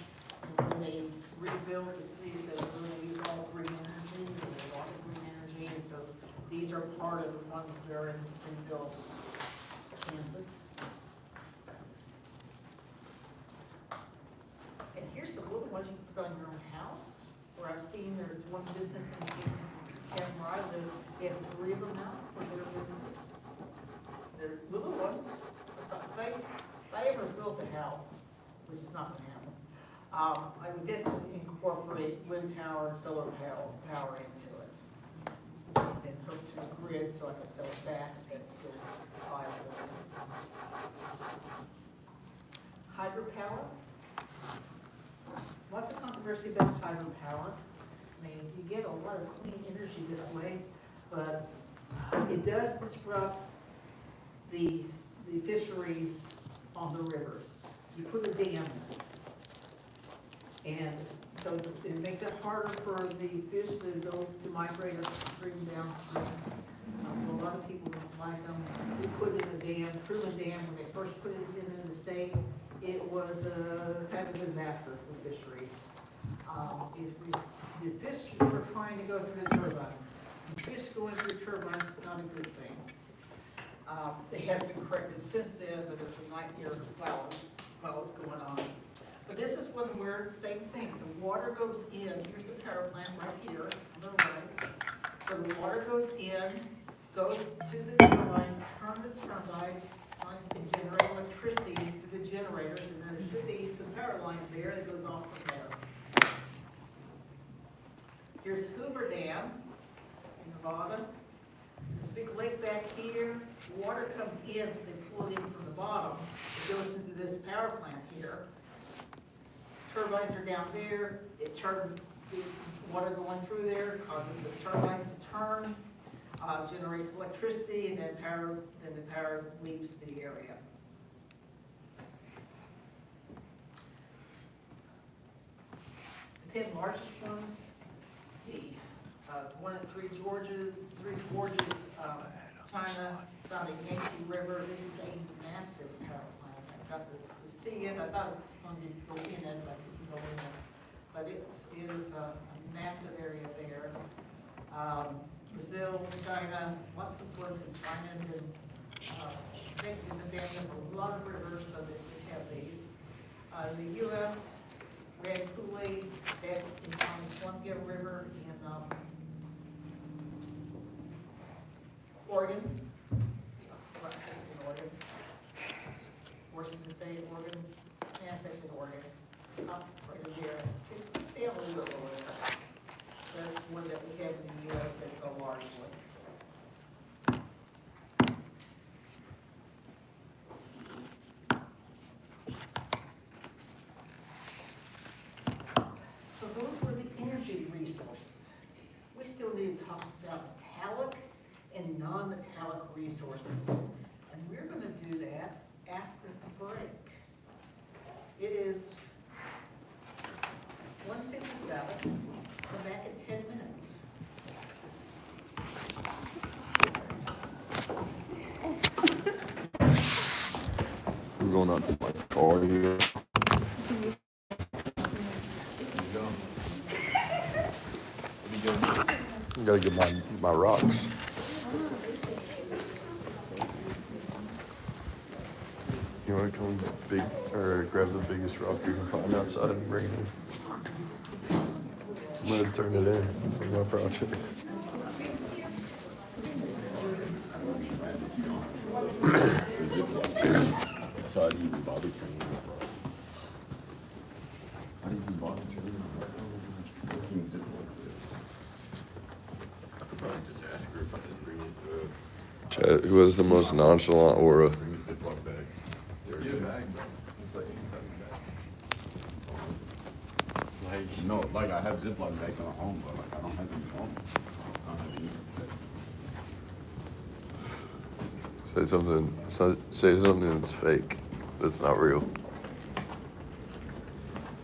And when they rebuilt the city, said we're going to use all green energy, and there's a lot of green energy, and so these are part of the ones that are in Greenville, Kansas. And here's some little ones you can put on your own house, where I've seen there's one business in Canton where I live, they have 3 of them now for their business. They're little ones. If I ever built a house, which is not going to happen, I would definitely incorporate wind power and solar power into it. And hook to the grid so I can sell it back, that's still viable. Hydropower. Lots of controversy about hydropower. I mean, you get a lot of clean energy this way, but it does disrupt the fisheries on the rivers. You put a dam in, and so it makes it harder for the fish to go to migrate upstream, downstream. So a lot of people don't like them. We put in a dam, Truman Dam, when they first put it in the state, it was kind of a disaster for fisheries. The fish were trying to go through the turbines. The fish going through turbines is not a good thing. It has been corrected since then, but it's a nightmare while it's going on. But this is one where, same thing, the water goes in, here's the power plant right here, on the right. So the water goes in, goes to the turbines, turn the turbine lines and generate electricity to the generators, and then there should be some power lines there that goes off from there. Here's Hoover Dam in Nevada. There's a big lake back here. Water comes in, they pull it in from the bottom. It goes into this power plant here. Turbines are down there. It turns the water going through there, causes the turbines to turn, generates electricity, and then the power leaves the area. The 10 largest ones, the one at Three Gorges, China, found a Yangtze River. This is a massive power plant. I got to see it. I thought it was going to be go in it, but I couldn't go in it. But it is a massive area there. Brazil, China, lots of ones in China, and then they've been damming a lot of rivers so that we have these. The U.S., Red Kool-Aid, that's in the Columbia River in Oregon. What state's in Oregon? Washington State, Oregon, yeah, it's actually Oregon. Up right here, it's fairly little. That's one that we have in the US, that's a large one. So those were the energy resources. We still need to talk about metallic and non-metallic resources. And we're gonna do that after the break. It is 1:57. Come back in 10 minutes. We're going out to my car here. I gotta get my rocks. You wanna come big or grab the biggest rock you can find outside and bring it in? I'm gonna turn it in for my project. So I didn't even bother training. I didn't even bother training. I could probably just ask her if I could bring it. Chad, who has the most nonchalant aura? Bring a Ziploc bag. There's a bag, bro. It's like inside the bag. Like, no, like I have Ziploc bags at home, but like I don't have any home. I don't have any. Say something that's fake. That's not real.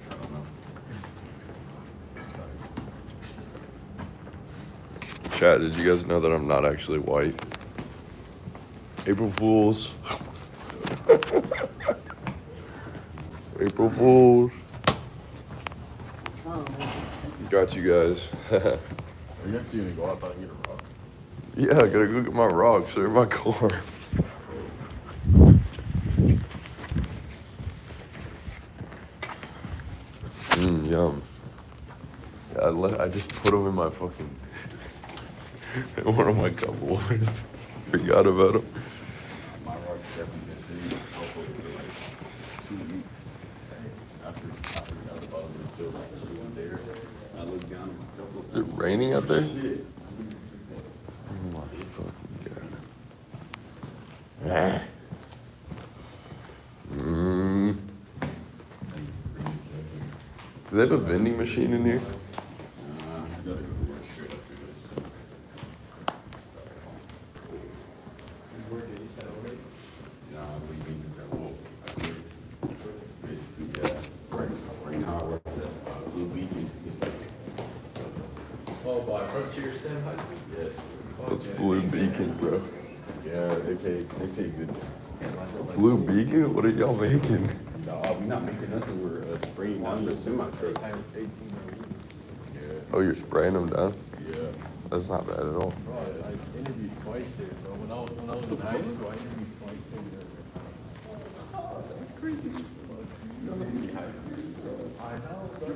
I don't know. Chat, did you guys know that I'm not actually white? April Fools. April Fools. Got you guys. Are you actually gonna go outside and get a rock? Yeah, I gotta go get my rocks. They're in my car. Yum. Yeah, I just put them in my fucking in one of my cup holders. Forgot about them. My rock's definitely been sitting for like 2 weeks. After we got a bottle of it, we went there. I looked down a couple of Is it raining out there? shit. Oh my fucking god. Do they have a vending machine in here? I gotta go to work straight after this. Nah, we need to go. Basically, yeah. Right now I work at Blue Beacon. Oh, by Frontier STEM High School? Yes. What's Blue Beacon, bro? Yeah, they pay good. Blue Beacon? What are y'all making? No, we're not making nothing. We're spraying down the semi trucks. Yeah, Oh, you're spraying them down? yeah. That's not bad at all. Bro, I interviewed twice there, bro. When I was in high school, I interviewed twice there. That's crazy. I know, bro.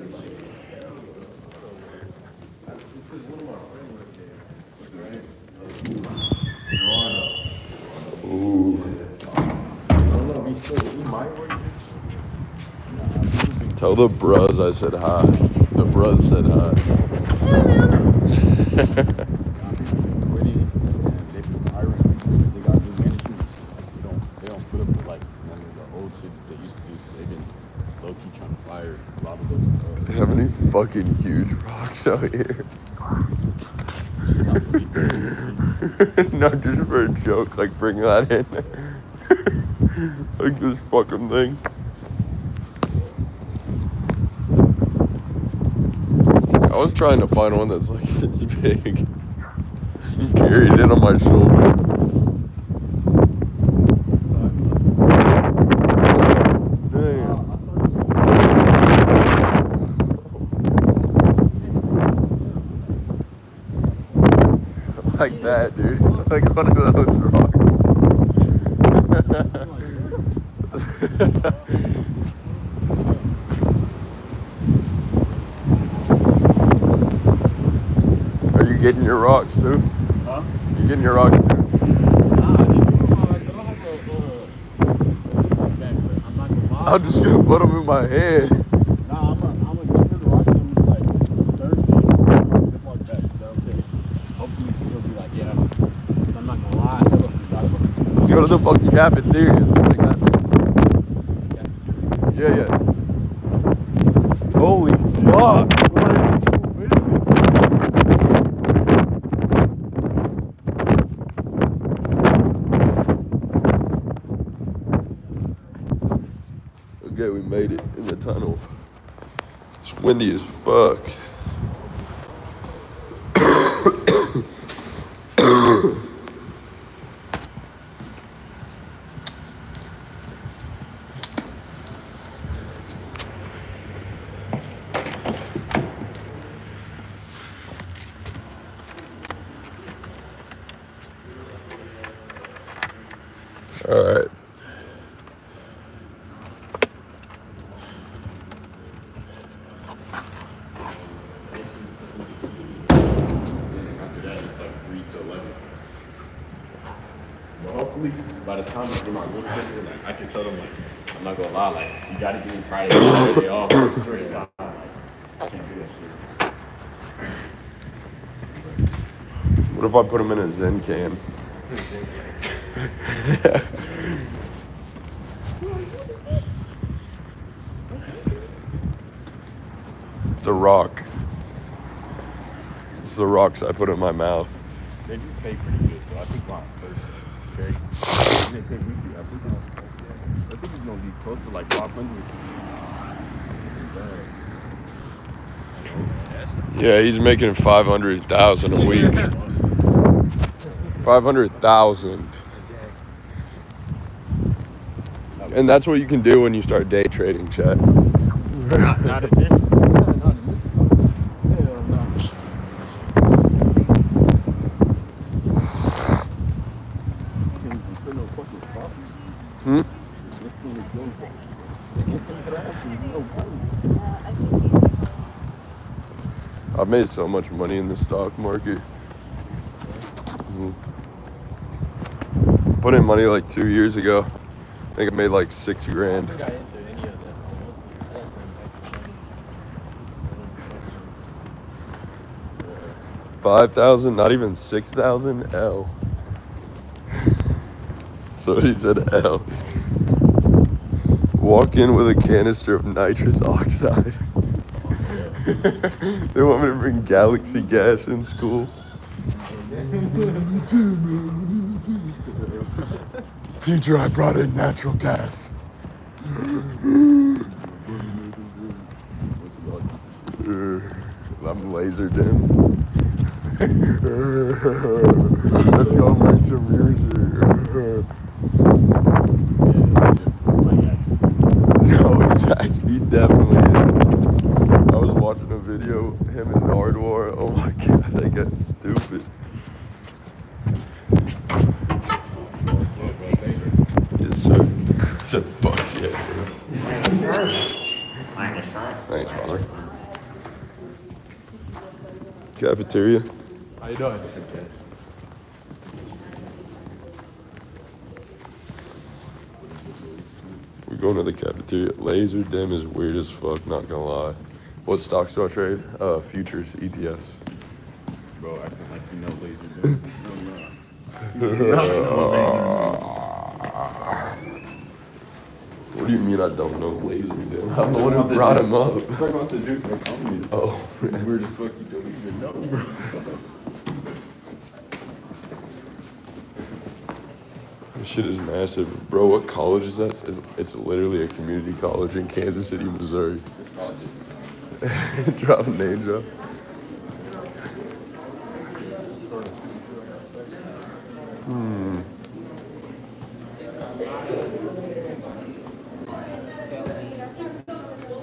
It's because one of my friends worked there. Ooh. I don't know if he might work there. Tell the bruz I said hi. The bruz said hi. They got new management. They don't put up with like none of the old shit that they used to do. So they've been low key trying to fire a lot of those. They have any fucking huge rocks out here? Not just for a joke, like bring that in. Like this fucking thing. I was trying to find one that's like this big. Carried it on my shoulder. Damn. Like that, dude. Like one of those rocks. Are you getting your rocks too? Huh? You getting your rocks too? I'm just gonna put them in my hand. Nah, I'm gonna give her the rock them like Thursday. Stuff like that. Is that okay? Hopefully he'll be like, yeah. I'm not gonna lie. I never forgot about it. Let's go to the fucking cafeteria. See what they got there. Yeah, yeah. Holy fuck. Okay, we made it in the tunnel. It's windy as fuck. All right. After that, it's like 3 to 11. But hopefully, by the time I get my work schedule, like, I can tell them, like, I'm not gonna lie, like, you gotta give me Friday and Saturday off. I swear to God, like, I can't do that shit. What if I put them in a Zen can? It's a rock. It's the rocks I put in my mouth. They do pay pretty good, so I think my first trade, they pay weekly. I think it's gonna be close to like 500. Yeah, he's making 500,000 a week. 500,000. And that's what you can do when you start day trading, chat. Not at this. Hell no. Hmm? I've made so much money in the stock market. Put in money like 2 years ago. I think I made like 6 grand. I got into any of that. I got some 5,000, not even 6,000. L. So he said L. Walk in with a canister of nitrous oxide. They want me to bring Galaxy gas in school. Teacher, I brought in natural gas. I'm laser dim. Let's go make some music. No, exactly. He definitely is. I was watching a video, him and Nardwar. Oh my god, they got stupid. Yes, sir. I said, fuck yeah, bro. Thanks, father. Cafeteria. How you doing? We're going to the cafeteria. Laser dim is weird as fuck, not gonna lie. What stocks do I trade? Futures, ETFs. Bro, acting like you know laser What do you mean I don't know laser dim? I'm the one who brought him up. We're talking about the dude that company. Oh, It's weird as fuck you don't even know, bro. this shit is massive. Bro, what college is that? It's literally a community college in Kansas City, Missouri. Drop a name drop.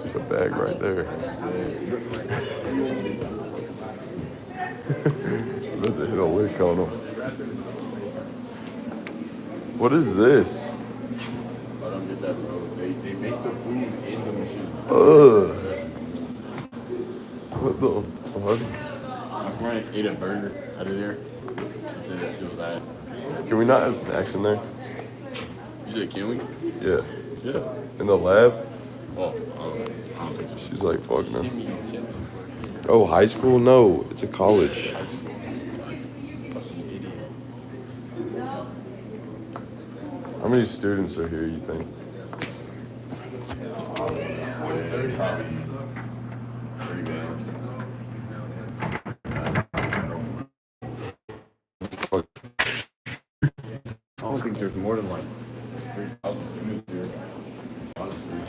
There's a bag right there. About to hit a lick on him. What is this? I don't get that, bro. They make the food in the machine. Ugh. What the fuck? My friend ate a burger out of there. He said that shit was bad. Can we not have snacks in there? You said, can we? Yeah. Yeah. In the lab? Oh, I don't think so. She's like, fuck See no. me in gym before. Oh, high school? No, it's a college. High school. Fucking idiot. How many students are here, you think? Probably 3 bands. Fuck. I don't think there's more than like 3,000 students here. Honestly.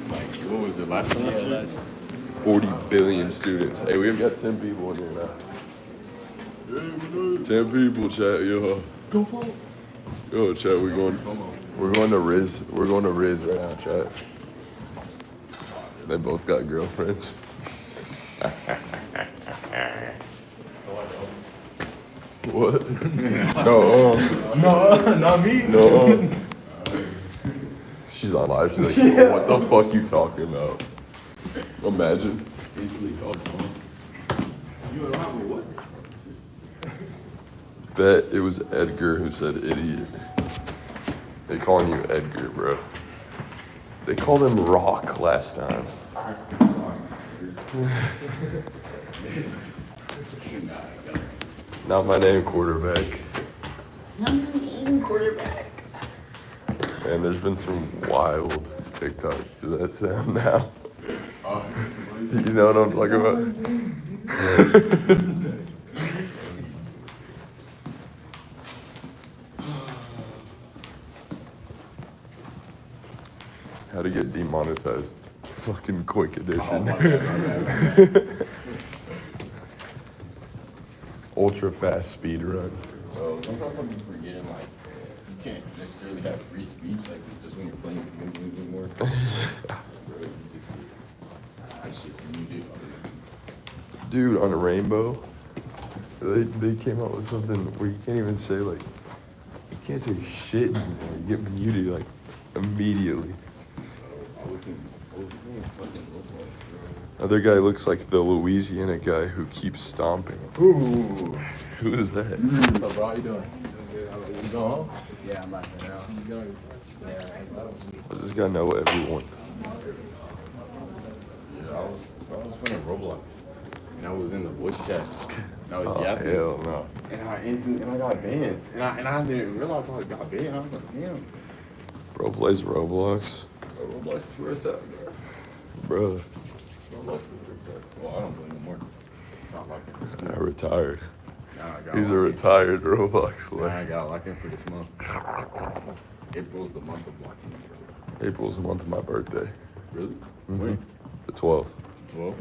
Like, what was it last semester? 40 billion students. Hey, we've got 10 people in here now. 10 people, chat, yo. Go for it. Yo, chat, we're going to Riz. We're going to Riz right now, chat. They both got girlfriends. What? No, No, not me. no. She's on live. She's like, "Yo, what the fuck you talking about? Imagine. Basically, oh, you don't have me what? Bet it was Edgar who said idiot. They calling you Edgar, bro. They called him Rock last time. Not my name, quarterback. Quarterback. And there's been some wild TikToks to that sound now. You know what I'm talking about? How to get demonetized. Fucking quick edition. Ultra fast speed run. Well, sometimes I'm forgetting, like, you can't necessarily have free speech, like, just when you're playing video games anymore. Bro, you just that shit's muted. Dude, on a Rainbow, they came out with something where you can't even say, like, you can't say shit anymore. You get muted, like, immediately. I was in fucking Roblox, bro. Other guy looks like the Louisiana guy who keeps stomping. Ooh. Who is that? So, bro, how you doing? You going home? Yeah, I'm back now. You going? Does this guy know everyone? Yeah, I was playing Roblox, and I was in the voice chat, and I was Oh, yapping, hell no. and I got banned, and I didn't realize I got banned. I was like, damn, Bro plays Roblox. Roblox is where it's at, bro. Bro, Roblox is where it's at. Well, I don't play no more. Not like it. I retired. Now I got He's a locked in. retired Roblox Now I player. got locked in for this month. April's the month of locking in, bro. April's the month of my birthday. Really? Mhm. When? The 12th. 12?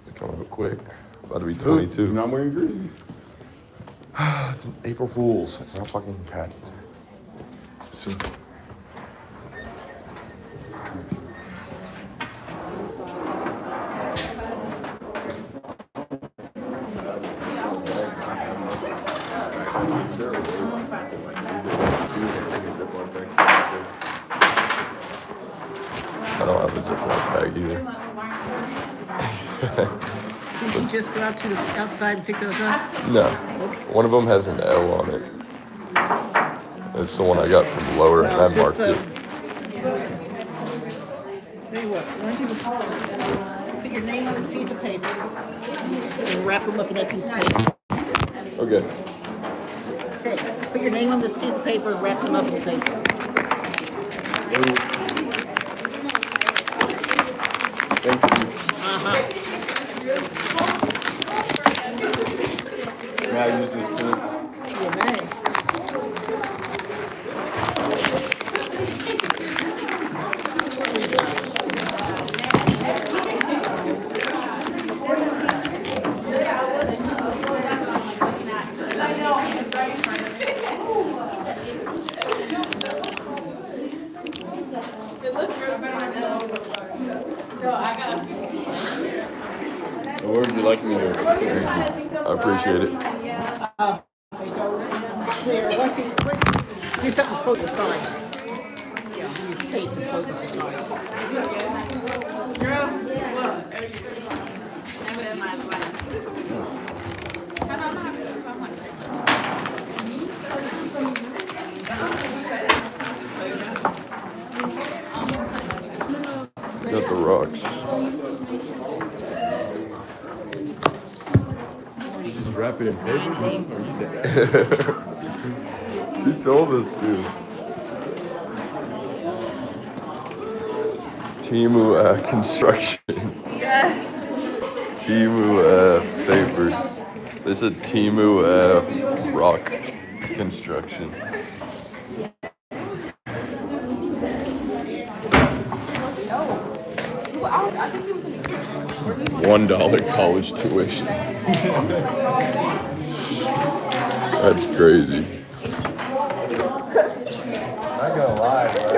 It's coming up quick. About to be You're 22. not wearing green. It's an April Fool's. It's not fucking patent. See? I don't have a Ziploc bag either. Did you just go out to the outside and pick those up? No. One of them has an L on it. It's the one I got from Lower, and I marked it. Tell you what, why don't you put your name on this piece of paper and wrap them up in that piece of paper. Okay. Okay, put your name on this piece of paper and wrap them up in the paper. Thank you. May I use this too? You may. Where would you like me to? I appreciate it. There, once you do something to close the sides. Yeah, use tape to close up the sides. Girl, look. I'm in my life. How about that? So I'm like, Got the rocks. Just wrap it in paper, bro, or use that. He told us to. Timu construction. Timu paper. This is Timu rock construction. $1 college tuition. That's crazy. Not gonna lie, bro.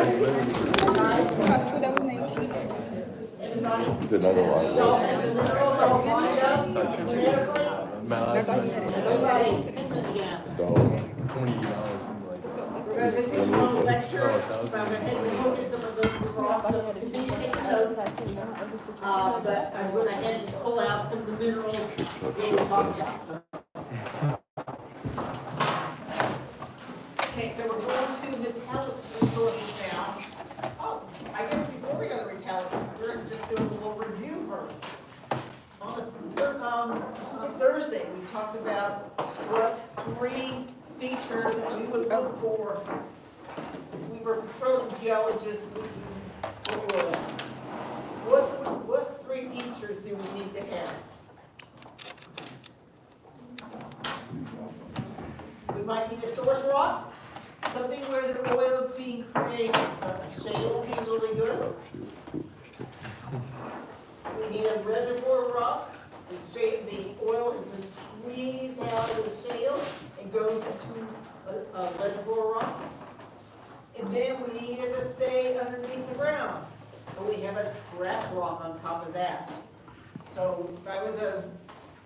He said, not gonna lie, bro. My last semester, $20 seemed like We're gonna continue on the lecture about the heavy focus of the rocks, so continue to take notes. But I'm gonna ahead and pull out some of the minerals we will talk about. Okay, so we're going to metallic resources now. Oh, I guess before we go to metallic, we're gonna just do a little review first. On Thursday, we talked about what 3 features that we would look for if we were petroleum geologists looking for oil. What 3 features do we need to have? We might need a source rock, something where the oil is being created. So a shale would be really good. We need a reservoir rock. The oil has been squeezed out of the shale and goes into a reservoir rock. And then we need it to stay underneath the ground. So we have a trap rock on top of that. So if I was a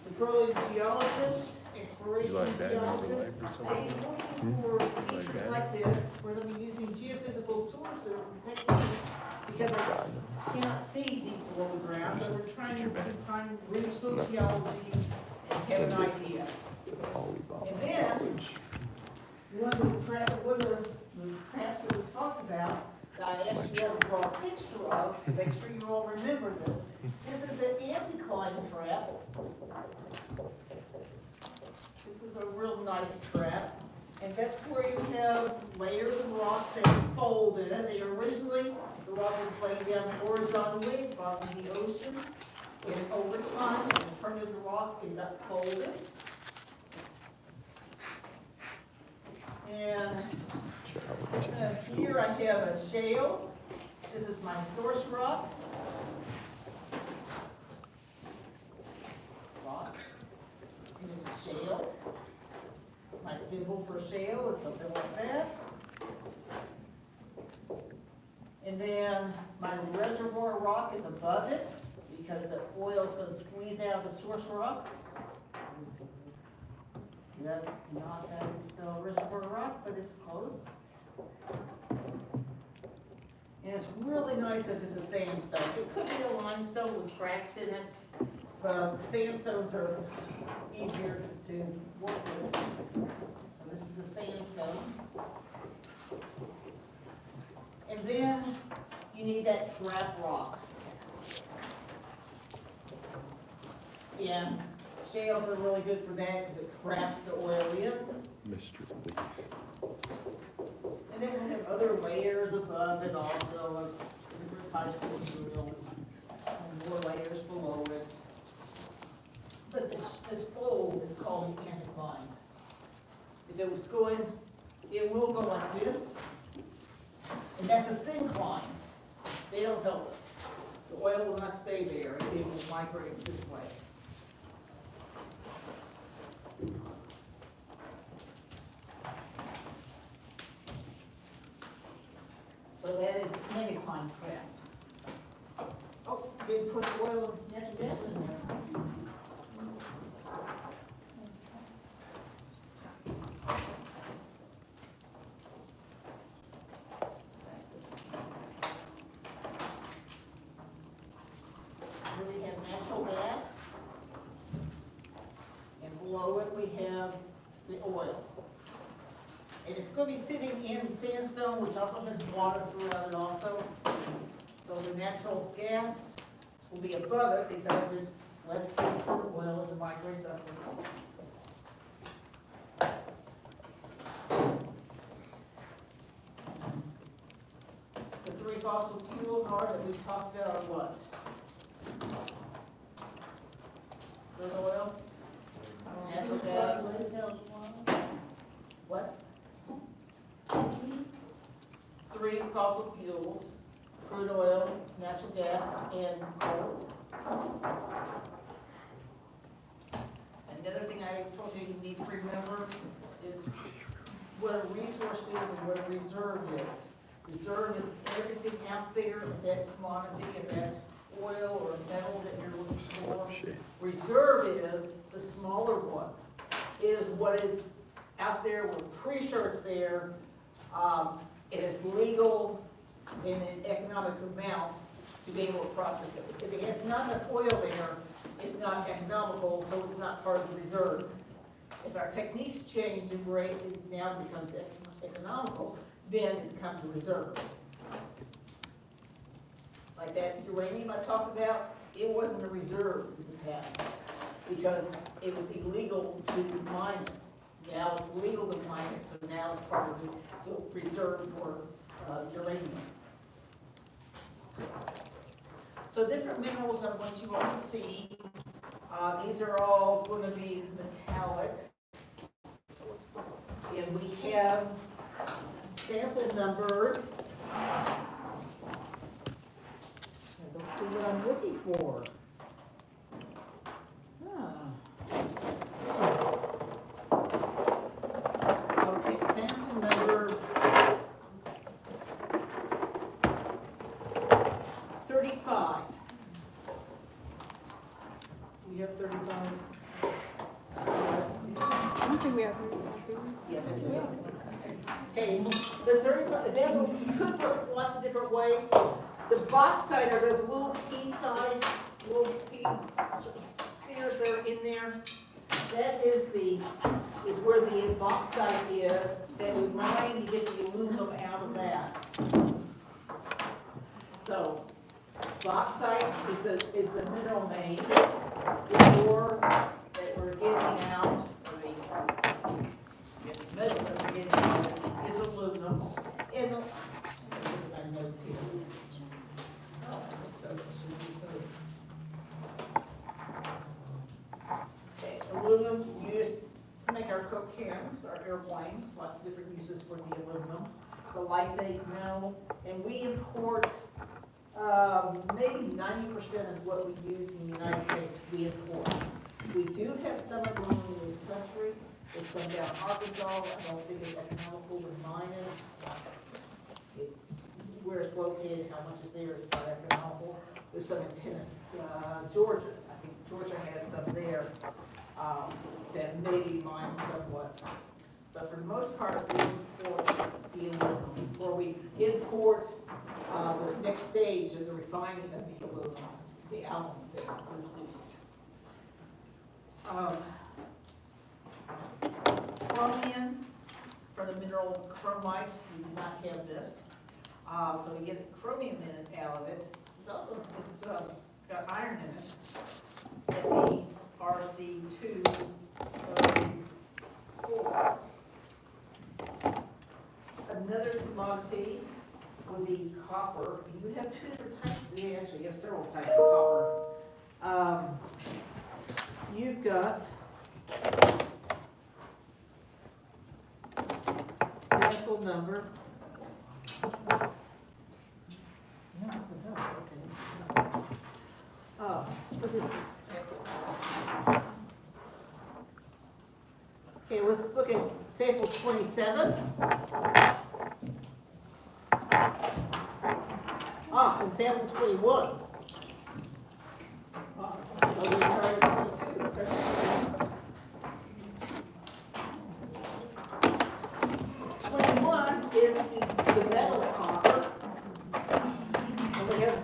petroleum geologist, exploration geologist, I'd be looking for features like this, where I'm using geophysical sources and techniques, because I cannot see deep below the ground, but we're trying to find regional geology and have an idea. And then, one of the traps that we talked about, that I asked you all to draw a picture of, make sure you all remember this. This is an anticline trap. This is a real nice trap. And that's where you have layers of rocks that fold in. They originally, the rock was laid down horizontally, bottom of the ocean. And over time, it turned into rock and got folded. And here I have a shale. This is my source rock. And this is shale. My symbol for shale is something like that. And then my reservoir rock is above it because the oil is going to squeeze out of the source rock. That's not that still reservoir rock, but it's close. And it's really nice if it's a sandstone. It could be a limestone with cracks in it, but sandstones are easier to work with. So this is a sandstone. And then you need that trap rock. Yeah, shales are really good for that because it traps the oil in. And then we have other layers above it also, of different types of materials, and more layers below it. But this fold is called the anticline. If it was going, it will go like this, and that's a syncline. They don't help us. The oil will not stay there, it will migrate this way. So that is the anticline trap. Oh, they put oil and natural gas in there. Here we have natural gas, and below it we have the oil. And it's going to be sitting in sandstone, which also has water throughout it also. So the natural gas will be above it because it's less dense than oil and it migrates upwards. The three fossil fuels are that we talked about are what? Crude oil, natural gas, what? Three fossil fuels, crude oil, natural gas, and coal. Another thing I told you need to remember is what a resource is and what a reserve is. Reserve is everything out there, that commodity, and that oil or metal that you're looking for. Reserve is the smaller one, is what is out there, we're pretty sure it's there, it is legal and in economic amounts to be able to process it. If it has not enough oil there, it's not economical, so it's not part of the reserve. If our techniques change and it now becomes economical, then it becomes a reserve. Like that uranium I talked about, it wasn't a reserve in the past because it was illegal to mine it. Now it's legal to mine it, so now it's part of the reserve for uranium. So different minerals I want you all to see. These are all going to be metallic. And we have sample number. I don't see what I'm looking for. Okay, sample number 35. We have 35. I don't think we have to. Yeah, that's it. Okay, the 35, then we could look lots of different ways. The bauxite are those little pea size, little pea spheres that are in there. That is where the bauxite is, that we mine to get the aluminum out of that. So, bauxite is the mineral name. The ore that we're getting out, the metal that we're getting out is aluminum. And my notes here. Okay, aluminum is used to make our coke cans, our airplanes, lots of different uses for the aluminum. It's a lightweight metal, and we import maybe 90% of what we use in the United States, we import. We do have some aluminum in this country. There's some down in Arkansas. I don't think it's economical to mine it. It's where it's located, how much is there is not economical. There's some in Tennessee, Georgia. I think Georgia has some there that may be mined somewhat. But for the most part, we import the aluminum, or we import the next stage of the refining of the aluminum, the alum that is produced. Chromium, from the mineral chromite, we do not have this. So we get chromium in it out of it. It's also, it's got iron in it. FeRC2O4. Another commodity would be copper. You have two different types. You actually have several types of copper. You've got sample number. No, it's okay. What is this sample? Okay, let's look at sample 27. And sample 21. So we start at 22. Let's start at 21 is the metal copper. And we have,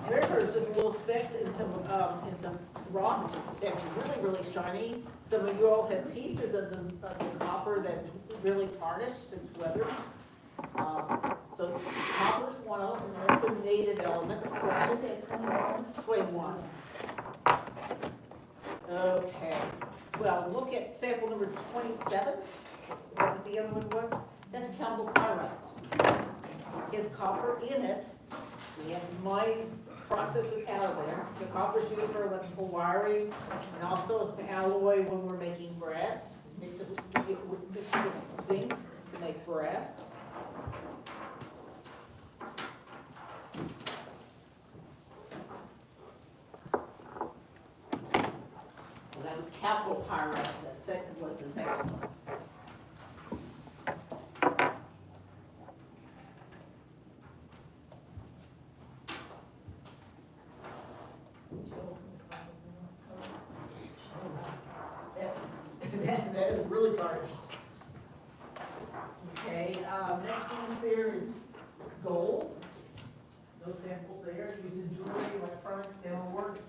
there's are just little specks in some rock that's really, really shiny. Some of you all have pieces of the copper that really tarnished, that's weathered. So copper's one of them, and that's the native element. You Question said 21? 21. Okay, well, look at sample number 27. Is that what the other one was? That's chalcopyrite. It has copper in it. We have to mine, process it out of there. The copper's used for electrical wiring, and also it's the alloy when we're making brass. Mix it with steel, mix it with zinc to make brass. So that was chalcopyrite. That second was the next one. That is really tarnished. Okay, next one there is gold. No samples there, used in jewelry, electronics, dental work.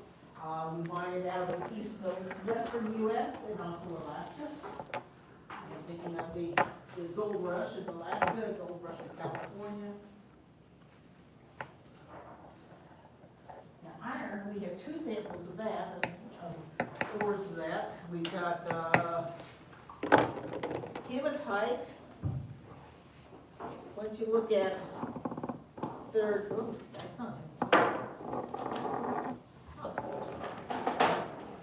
We mine it out of the east, the western US and also Alaska. I'm thinking of the gold rush in Alaska, gold rush in California. Now iron, we have two samples of that, ores of that. We've got, hematite. Once you look at third, oh, that's not it.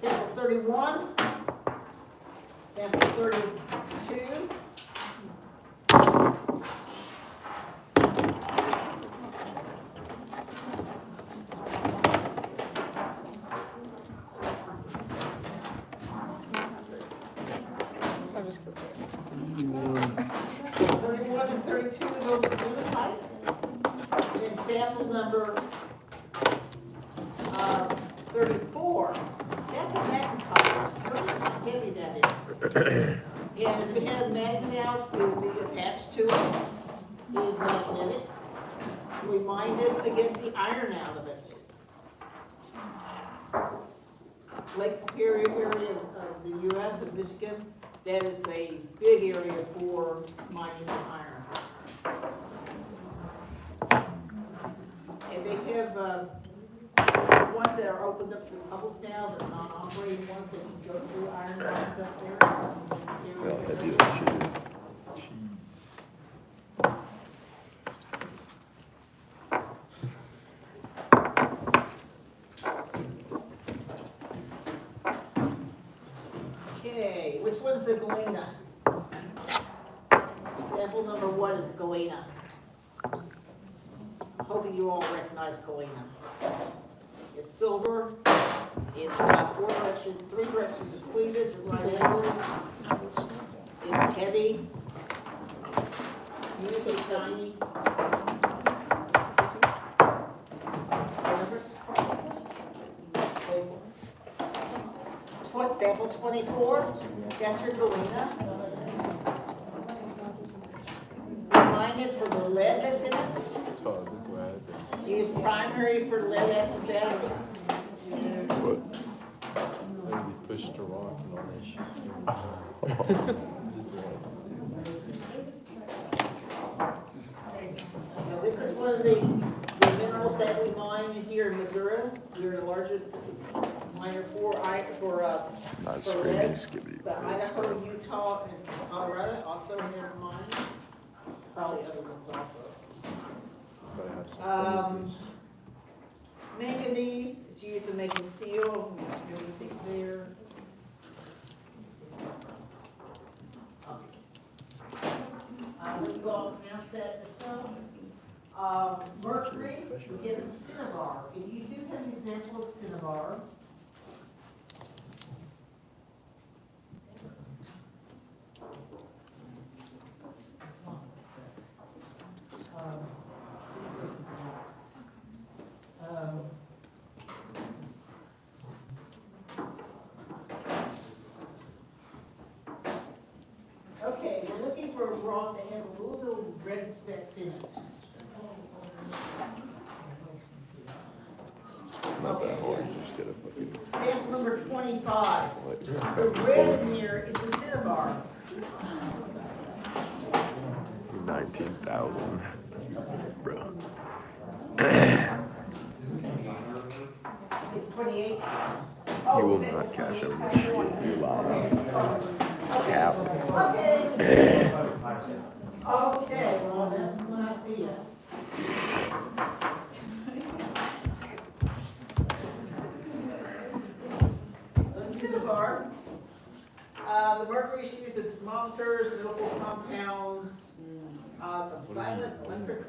Sample 31, sample 32. I'll just go. 31 and 32, those are hematite. And sample number 34, that's a magnetite. Notice how heavy that is. And if we had a magnet out, it would be attached to it. It is magnetic. We mine this to get the iron out of it. Lake Superior area of the US and Michigan, that is a big area for mining iron. And they have, ones that are opened up to the public now, but non-operating ones that can go through iron mines up there. Well, heavy that shit is. Okay, which one's the galena? Sample number 1 is galena. I'm hoping you all recognize galena. It's silver, it's got 3 directions of cleavage at right angles. It's heavy, usually shiny. Sample 24, that's your galena. Refine it for the lead that's in it. Use primary for lead acid batteries. What? Maybe pushed a rock and all that shit. So this is one of the minerals that we mine here in Missouri. We're the largest miner for Not for screaming, lead. skibbity. But Idaho, Utah, and Colorado also have mines. Probably other ones also. Gotta have some fun with Manganese is used in making steel. Anything there? What do you all pronounce that yourself? Mercury, we get from cinnabar. And you do have an example of cinnabar. Okay, we're looking for a rock that has a little bit of red specks in it. Not that hard, you just gotta fucking. Sample number 25. Like, The red in here is the cinnabar. you're not 19,000. Bro. It's 28. He will not cash out much. You lie. Cap. Okay. Okay, well, that's not be it. So Cinnabar, the mercury is used as thermometers, local compounds, some silent electric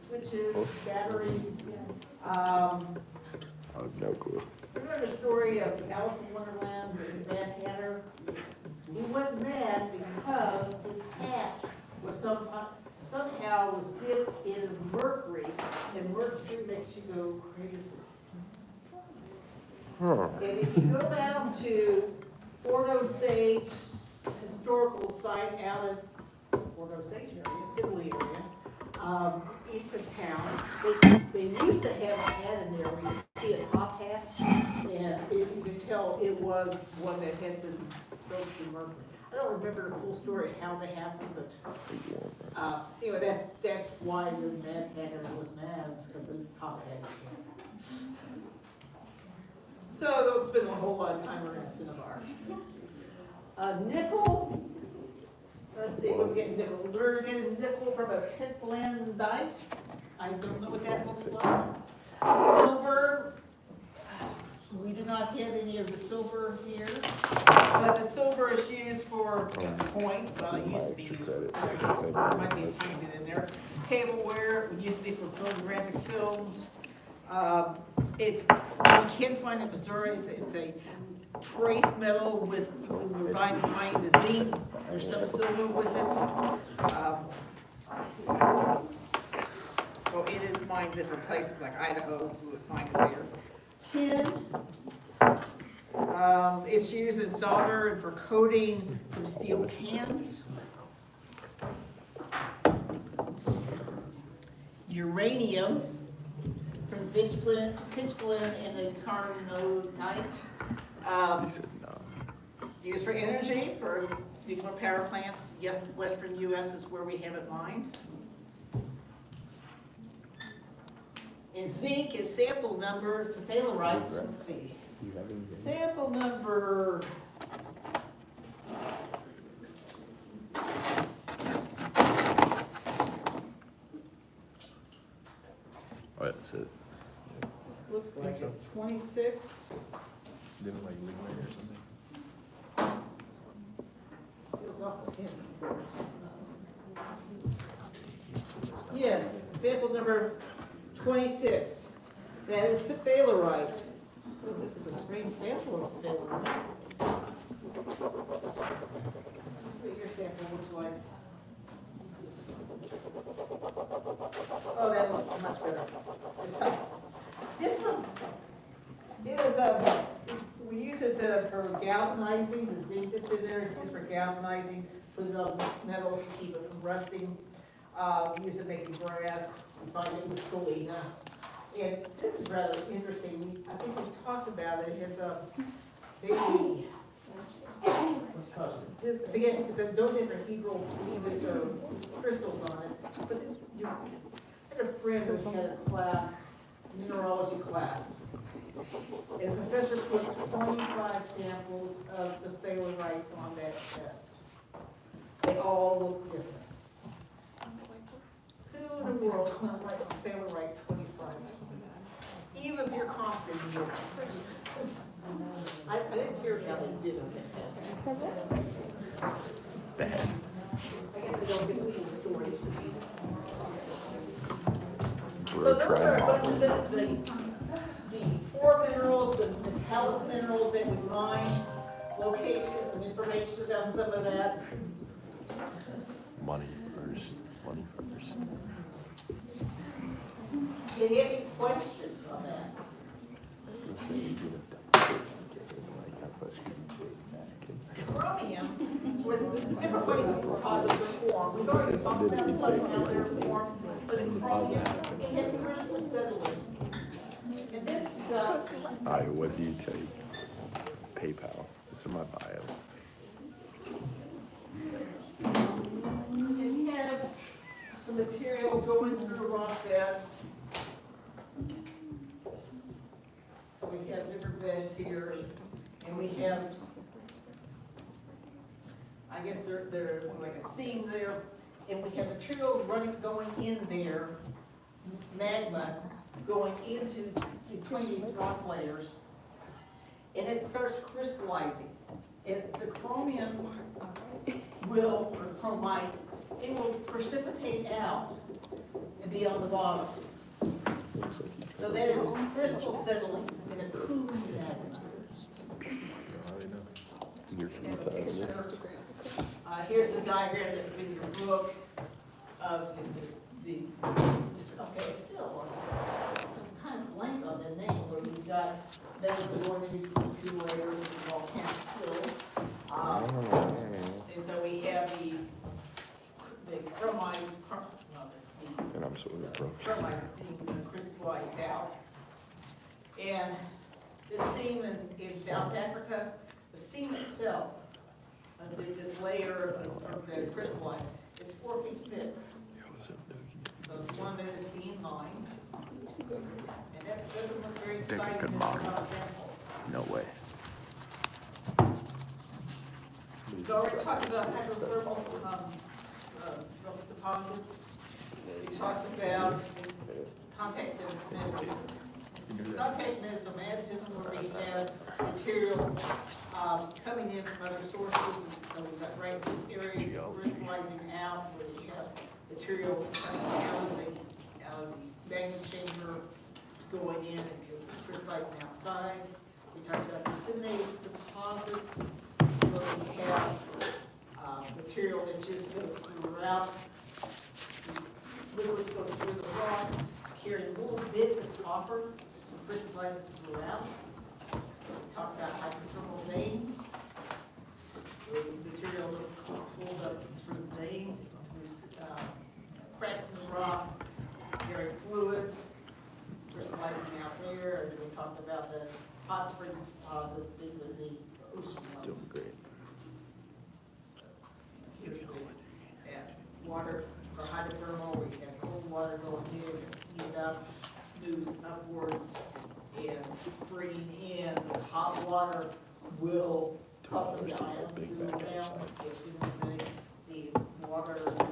switches, batteries. I have no clue. Remember the story of Alice in Wonderland with the Mad Hatter? He went mad because his hat was somehow was dipped in mercury, and mercury makes you go crazy. And if you go down to Fort Osage historical site out in Fort Osage area, Sibley area, east of town, they used to have a hat in there where you see a top hat, and if you could tell it was one that had been soaked in mercury. I don't remember the full story of how they happened, but anyway, that's why the Mad Hatter was mad, because his top hat. So those spend a whole lot of time around Cinnabar. Nickel. Let's see, we're getting nickel. We're getting nickel from a pentlandite. I don't know what that looks like. Silver. We do not have any of the silver here, but the silver is used for point. Well, it used to be used. There might be a tiny bit in there. Tableware. It used to be for photographic films. You can find in Missouri. It's a trace metal with mining the zinc. There's some silver with it. So it is mined in different places like Idaho. You would find it there. Tin. It's used in solder and for coating some steel cans. Uranium. From pitch blend and the carbonite. He said no. Used for energy, for nuclear power plants. Yes, western U.S. is where we have it mined. And zinc is sample number, cephalorite, let's see. Sample number. Oh, yeah, that's it. Looks like a 26. Didn't like liquid or something? Steals off the pin. Yes, sample number 26. That is cephalorite. Oh, this is a strange sample of cephalorite. Let's see what your sample looks like. Oh, that looks much better. This one is, we use it for galvanizing. The zinc that's in there is used for galvanizing, putting on metals to keep it from rusting. Use it making brass. We find it with galena. And this is rather interesting. I think we talked about it. It's a baby. Again, it's a no different crystals on it. But it's, I had a friend who had a class, mineralogy class. And the professor put 25 samples of cephalorite on that test. They all look different. Who in the world is not like cephalorite 25? Even if you're confident in it. I didn't hear how they did on that test. Bad. I guess they don't give me the stories to me. So We're those are a trying. bunch of the ore minerals, the metallic minerals that we mine, locations and information about some of that. Money first. Money first. Do you have any questions on that? Chromium, with different ways these deposits are formed. We've already talked about some how they're formed, but in chromium, it had crystal settling. And this stuff, Alright, what do you take? PayPal. It's in my bio. and we have material going through rock beds. So we have different beds here, and we have, I guess there's like a seam there, and we have material going in there, magma going into between these rock layers, and it starts crystallizing. And the chromium will, or chromite, it will precipitate out and be on the bottom. So that is crystal settling in a cooling magma. Here's the diagram that was in your book of okay, sill. I'm kind of blank on the name, where we've got those going into two layers of volcanic sill. And so we have the chromite, And I'm sort of broke. chromite being crystallized out. And the seam in South Africa, the seam itself, with this layer of the crystallized, is 4 feet thick. So it's one that is being mined. And that doesn't look very exciting as a raw sample. No way. We've already talked about hydrothermal deposits. We talked about contact magnetism, where we have material coming in from other sources. So we've got right this area is crystallizing out, where we have material coming out of the magnet chamber, going in and crystallizing outside. We talked about disseminated deposits, where we have material that just goes throughout. Liquids go through the rock, carrying little bits of copper, and crystallizes throughout. We talked about hydrothermal veins, where the materials are pulled up through veins, through cracks in the rock, carrying fluids, crystallizing out there. And we talked about the hot springs deposits, basically the ocean ones. Doing great. So, here's the water for hydrothermal, where you have cold water going in, it's heated up, moves upwards, and it's bringing in the hot water will toss some ions through the ground, as soon as the water is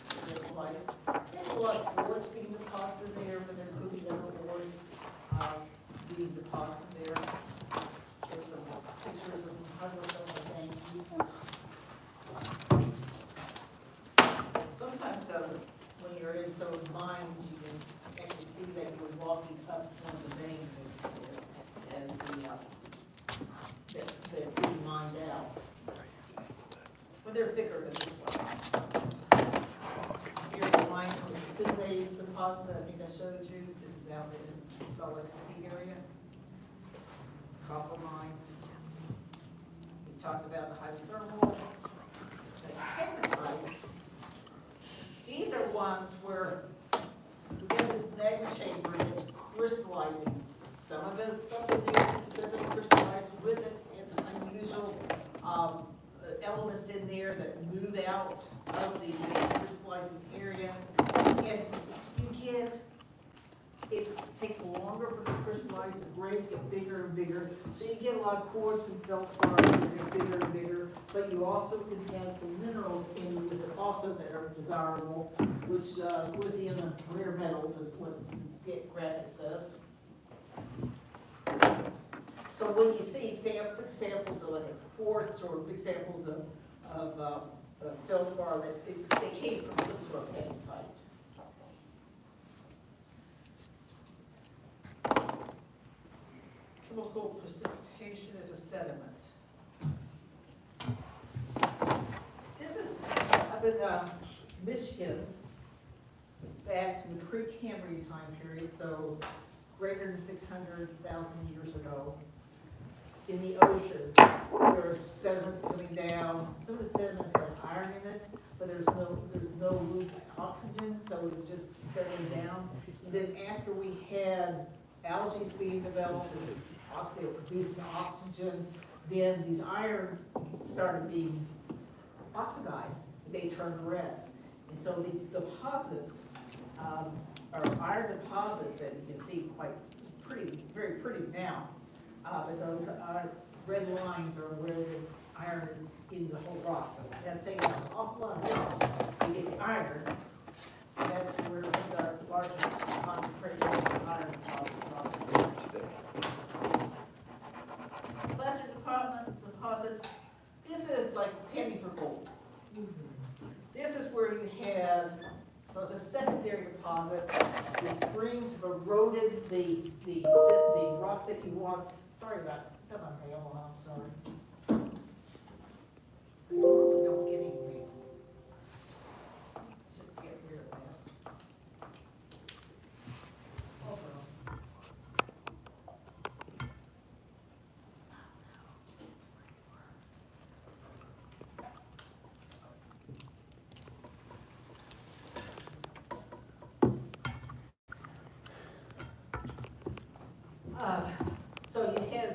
crystallized. There's a lot of quartz being deposited there, but there's movies that are quartz being deposited there. There's some pictures of some hydrothermal things. Sometimes when you're in some mines, you can actually see that you're walking up one of the veins that's being mined out. But they're thicker than this one. Here's a mine from the Sydney deposit, I think I showed you. This is out in Salt Lake City area. It's copper mines. We talked about the hydrothermal, the pegmatites. These are ones where we get this magma chamber that's crystallizing. Some of the stuff in there just doesn't crystallize with it. It's unusual elements in there that move out of the crystallizing area. And you get, it takes longer for it to crystallize, the grades get bigger and bigger. So you get a lot of quartz and feldspar that get bigger and bigger. But you also can have some minerals in with it also that are desirable, which lithium and rare metals is what graphic says. So when you see big samples of like quartz or big samples of feldspar, that they came from some sort of pegmatite. Chemical precipitation is a sediment. This is up in Michigan, back in the pre-Cambrian time period, so greater than 600,000 years ago. In the oceans, there was sediment coming down. Some of the sediment had iron in it, but there's no loose oxygen, so it was just settling down. And then after we had algae being developed and they were producing oxygen, then these irons started being oxidized. They turned red. And so these deposits are iron deposits that you can see quite pretty, very pretty now. But those red lines are where the iron is in the whole rock. So you have to take an awful lot of rock to get the iron. And that's where some of the largest concentrations of iron deposits are today. Placer deposits, this is like penny for gold. This is where you have, so it's a secondary deposit. The springs have eroded the rocks that you want. Sorry about it. Come on, Rail, I'm sorry. Don't get angry. Just get rid of that. Hold on. So you have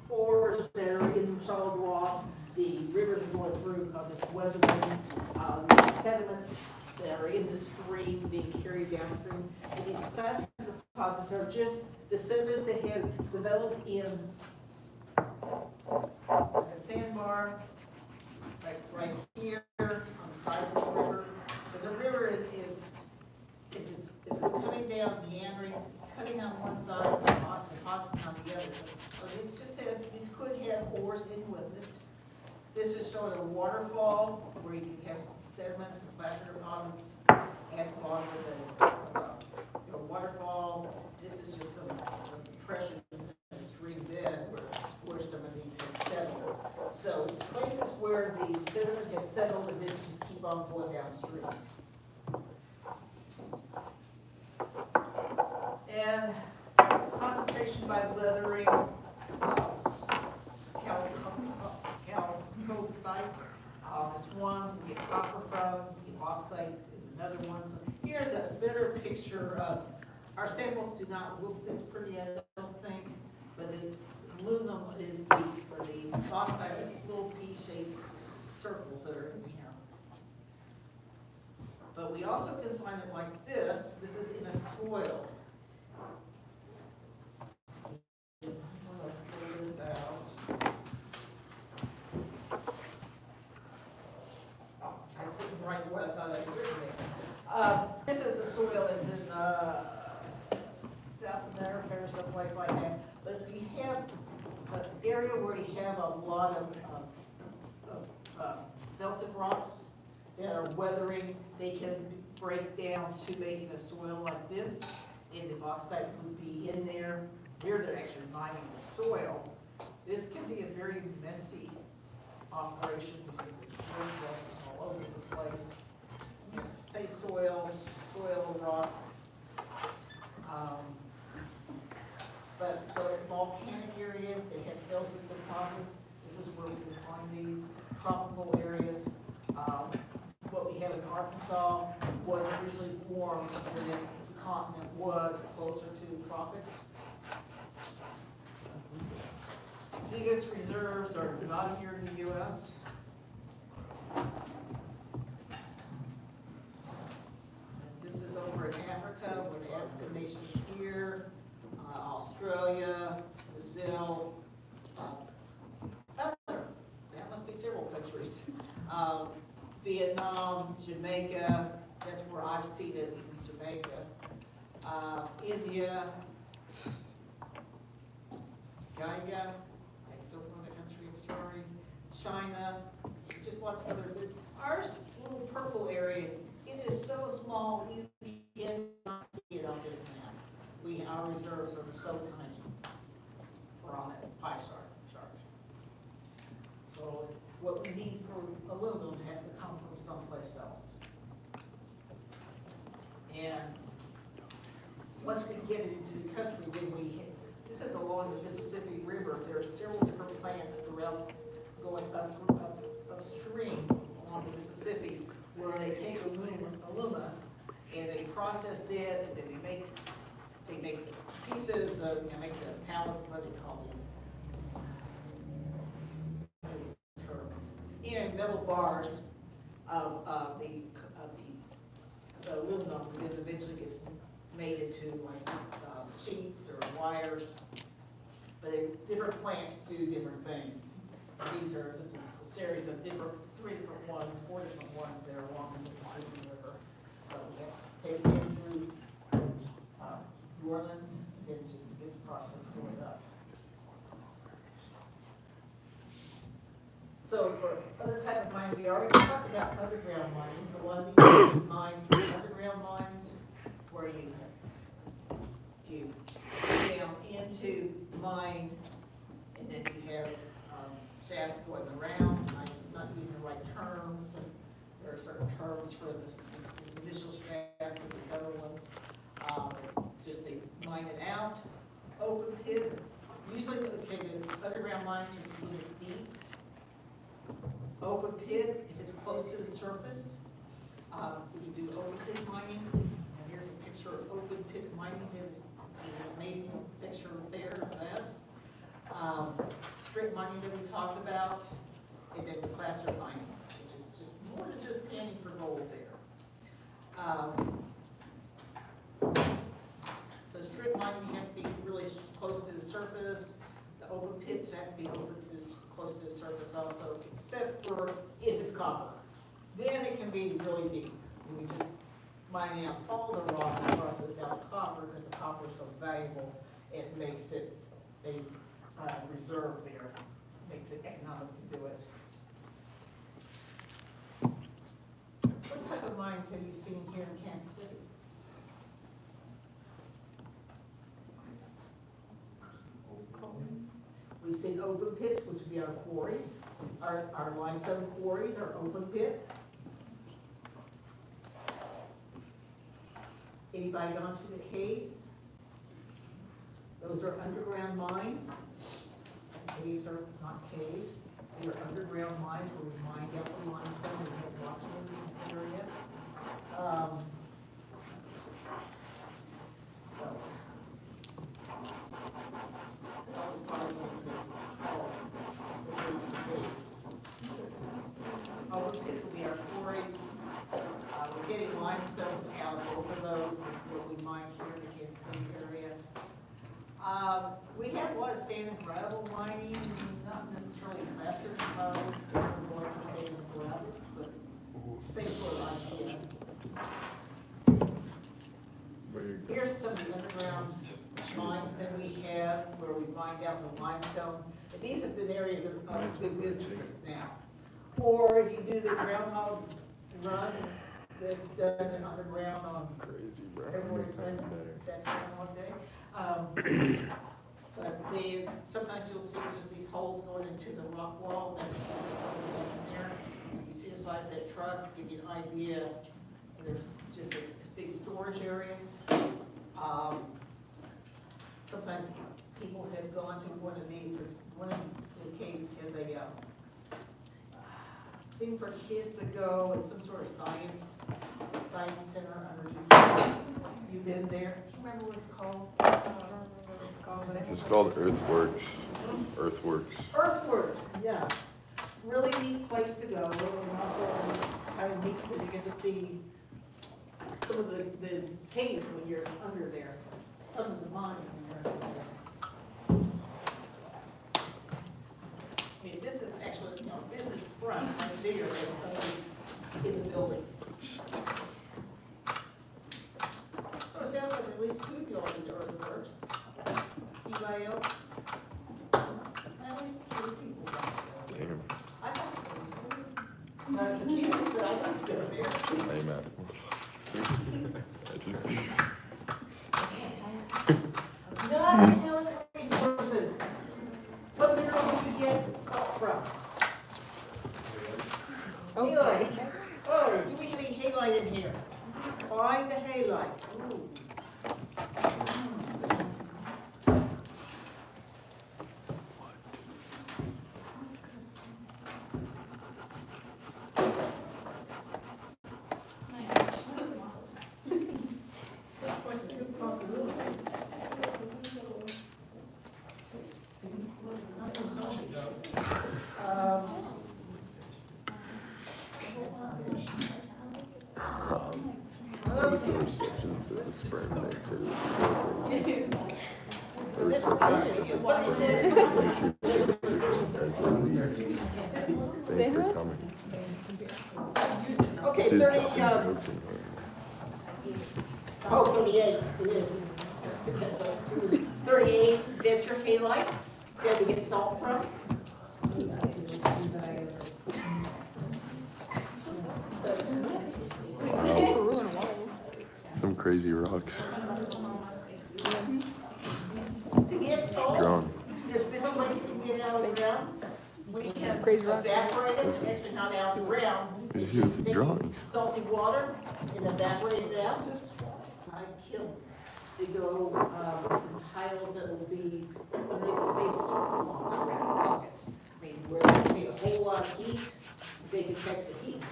ores that are in solid rock, the rivers are going through because it's weathering, the sediments that are in the stream being carried downstream. And these placer deposits are just the sediments that have developed in like a sandbar, like right here on the sides of the river. Because the river is coming down, meandering, it's cutting on one side, depositing on the other. So these could have ores in with it. This is showing a waterfall where you can have sediments and placer deposits at the bottom of the waterfall. This is just some depressions in the stream bed where some of these have settled. So it's places where the sediment has settled and then just keep on going downstream. And concentration by weathering, calcite is one, we get copper from, the bauxite is another one. So here's a better picture of, our samples do not look this pretty, I don't think, but the aluminum is the bauxite are these little pea-shaped circles that are in here. But we also can find it like this. This is in a soil. I'm gonna pull this out. I couldn't write what I thought I'd written it. This is a soil that's in South America or someplace like that. But if you have an area where you have a lot of felsic rocks that are weathering, they can break down to making a soil like this, and the bauxite would be in there. Here they're actually mining the soil. This can be a very messy operation because this wood dust is all over the place. You know, say soil, rock. But so in volcanic areas, they have felsic deposits. This is where we can find these. Tropical areas. What we have in Arkansas was originally formed when the continent was closer to the tropics. Biggest reserves are not here in the U.S. This is over in Africa, with the African nations here, Australia, Brazil, that must be several countries. Vietnam, Jamaica, that's where I've seen it, is in Jamaica. India, Guyana, I don't know the country, I'm sorry. China, just lots of others. Our little purple area, it is so small, you cannot see it on this map. Our reserves are so tiny for on that pie chart. So what we need for aluminum has to come from someplace else. And once we get it into the country, then this is along the Mississippi River. There are several different plants throughout going upstream along the Mississippi where they take alumina and they process it, and then they make the pieces, make the pallet, what do you call these? Terms. Metal bars the aluminum, and then eventually gets made into like, sheets or wires. But different plants do different things. And this is a series of four different ones that are along the Mississippi River. We have to take them through, New Orleans, and then it just gets processed going up. So for other type of mining, we already talked about underground mining. A lot of these mines are underground mines where you go down into the mine, and then you have shafts going around. I'm not using the right terms. There are certain terms for this initial shaft and these other ones. Just they mine it out, open pit. Usually, okay, the underground mines are this deep. Open pit, if it's close to the surface, we can do open pit mining. And here's a picture of open pit mining. There's an amazing picture there of that. Strip mining that we talked about, and then the placer mining, which is just more than just panning for gold there. So strip mining has to be really close to the surface. The open pits have to be close to the surface also, except for if it's copper. Then it can be really deep. You can just mine out all the rock and process out the copper, because the copper is so valuable, it makes it a reserve there. Makes it economic to do it. What type of mines have you seen here in Kansas City? We've seen open pits, which would be our quarries. Our limestone quarries are open pit. Anybody gone to the caves? Those are underground mines. Caves are not caves. They are underground mines where we mine out the limestone. We have lots of those in this area. So. That was part of the caves. Open pits will be our quarries. We're getting limestone out of both of those. This is what we mine here in the Kansas City area. We have a lot of sand and gravel mining, not necessarily plaster deposits, we're going for sand and gravels, but same sort of idea. Here's some of the underground mines that we have where we mined out the limestone. And these have been areas of big businesses now. Or if you do the groundhog run that's done in underground on February 2nd, that's Groundhog Day. But sometimes you'll see just these holes going into the rock wall, that's just in there. You see the size of that truck, gives you an idea. There's just this big storage areas. Sometimes people have gone to one of these, or one of the caves has a thing for kids to go, it's some sort of science center underneath. You've been there, do you remember what it's called? I don't remember what it's called. It's called Earthworks. Earthworks, Yes. Really neat place to go, and also kind of neat because you get to see some of the cave when you're under there, some of the mine when you're under there. I mean, this is actually, this is front, right there, in the building. So it sounds like at least two of y'all in the earthworks. Anybody else? At least two people got to go. Damn. I got to go. Not as a kid, but I got to go there. Amen. Non-intelligent resources. What mineral do you get salt from? Halite. Oh, do we have any halite in here? Find the halite. Ooh. frame there too. This is what it says. Thanks for coming. Okay, See, 30, coaching. 38 it is. 38, that's your halite, that we get salt from. Peru and water. Some crazy rocks To get salt, drawn. there's different ways we can get it out of the ground. We can Crazy rock. evaporate it, actually not out of the ground. It's It's just just the taking drawings. salty water and evaporate it out. I kilns to go, tiles that will be underneath the space blocks around the pocket. I mean, where there's be a whole lot of heat, they can take the heat.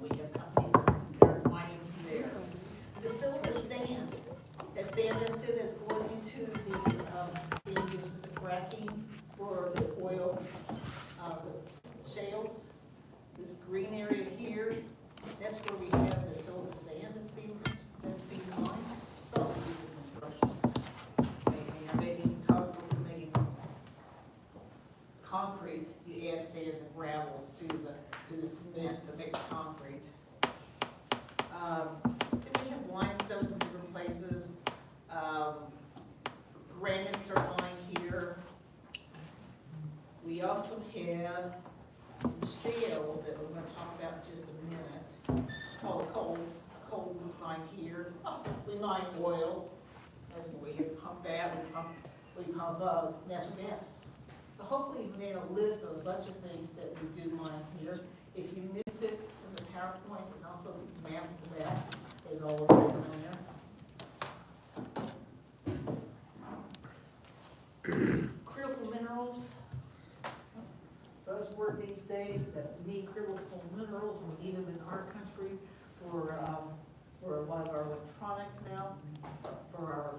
We have companies that are mining there. The silver sand, that sand that's going into the, being used with the fracking for the oil, the shales. This green area here, that's where we have the silver sand that's being mined. It's also used for construction. Making concrete, you add sands and gravels to the cement to make concrete. Then we have limestones in different places. Granites are mined here. We also have some shales that we're gonna talk about in just a minute. Oh, coal we mine here. Oh, we mine oil, and we pump that, we pump natural gas. So hopefully you made a list of a bunch of things that we do mine here. If you missed it, it's in the PowerPoint, and also map that is all of it on there. Critical minerals. Buzzword these days, that we need critical minerals, we need them in our country for a lot of our electronics now, for our,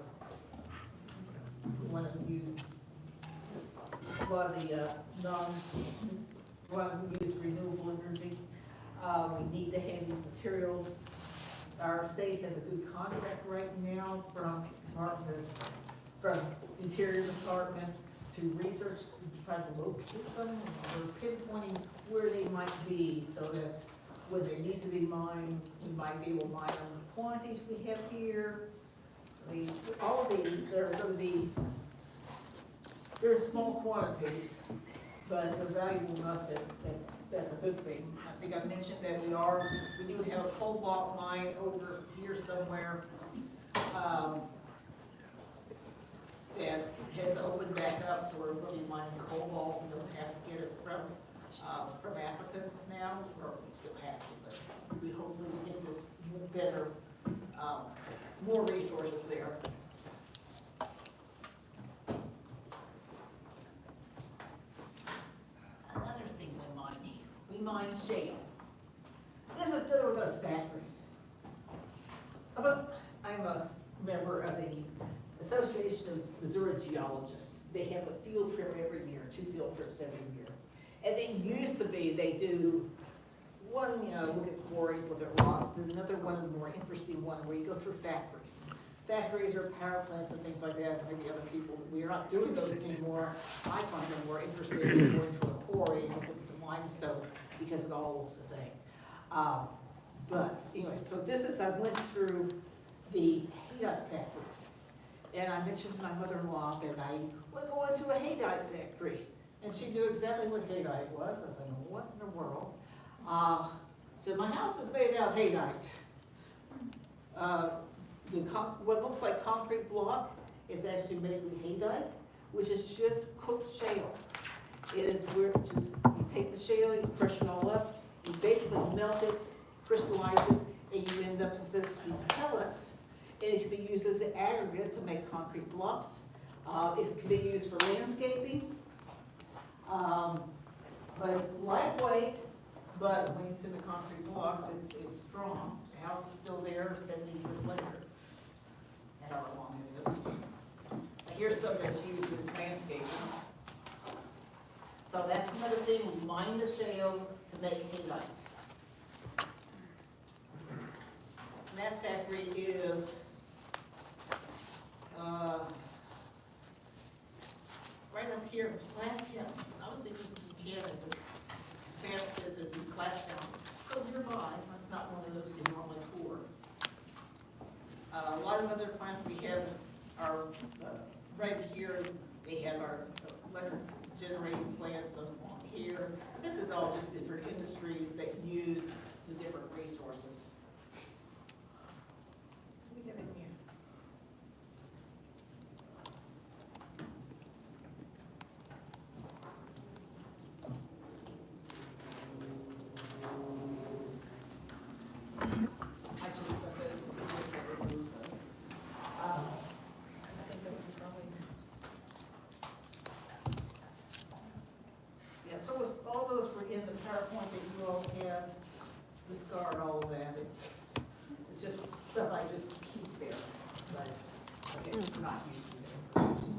we want to use a lot of the, we want to use renewable energy. We need to have these materials. Our state has a good contract right now from Interior Department to research, to try to locate them, or pinpointing where they might be, so that when they need to be mined, we might be able to mine them in the quantities we have here. I mean, all of these, they're gonna be, they're small quantities, but they're valuable enough that that's a good thing. I think I mentioned that we do have a cobalt mine over here somewhere, that has opened back up, so we're really mining cobalt. We don't have to get it from Africa now, or we still have to, but we hopefully get this better, more resources there. Another thing we mine shale. This is those factories. I'm a member of the Association of Missouri Geologists. They have a field trip every year, 2 field trips every year. And they used to be, they do one, look at quarries, look at rocks, then another one, the more interesting one, where you go through factories. Factories or power plants and things like that, maybe other people, we are not doing those anymore. I find them more interested in going to a quarry and looking at some limestone, because it all looks the same. But anyway, so this is, I went through the Haydite factory. And I mentioned to my mother-in-law that I would go into a Haydite factory. And she knew exactly what Haydite was. I was like, what in the world? So my house is made out of Haydite. What looks like concrete block is actually made with Haydite, which is just cooked shale. It is where you take the shale, you crush it all up, you basically melt it, crystallize it, and you end up with these pellets. And it can be used as an aggregate to make concrete blocks. It can be used for landscaping. But it's lightweight, but when it's in the concrete blocks, it's strong. The house is still there 70 years later. However long it is. Here's some that's used in landscaping. So that's another thing, we mine the shale to make Haydite. factory is, right up here in Platte County. I was thinking it was Buchanan, but staff says it's in Platte County. So nearby, it's not one of those you normally tour. A lot of other plants we have are, right here, they have our electric generating plants on here. This is all just different industries that use the different resources. We have in here. I just put this, because I would lose those. I think those are probably. Yeah, so if all those were in the PowerPoint that you all have, discard all of that. It's just stuff I just keep there, but it's not using the information.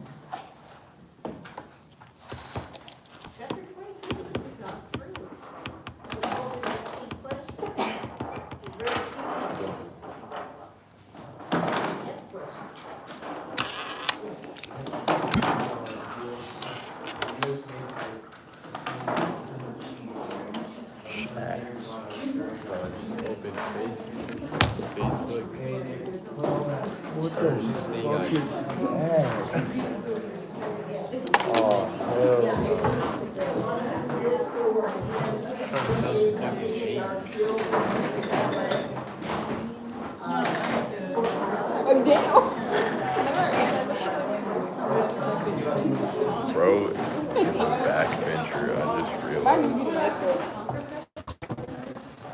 Chapter 22, we got through. We all been asking questions. We read the questions. Have questions. Just open Facebook. What the fuck is that? Oh, hell no. Oh, damn. Bro, he's a backbencher, I just Why realized. did you get back there?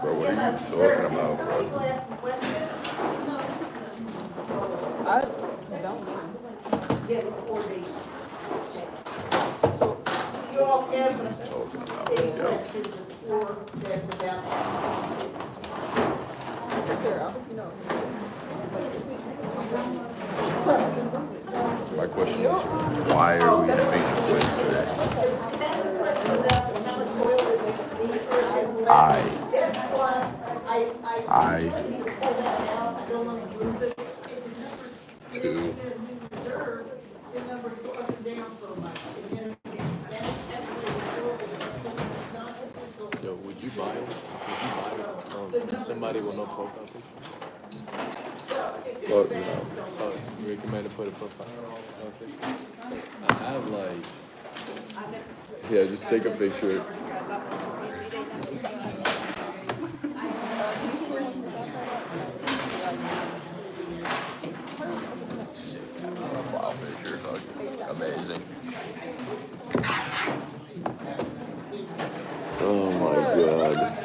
Bro, what are you talking about, bro? I don't. Yeah, before they. You all have What are you talking about? any Yo, questions before that's about. Sarah, I hope you know. my question is, why are we having a quiz today? That's why I don't want to lose it. Two. Reserve, the numbers go up and down so much. And then that's the way it's going. So it's not official. Yo, would you buy somebody with no profile picture? Fuck no. So you recommend to put a profile picture? I have like, Yeah, just take a picture. Wow, picture, fucking amazing. Oh my god.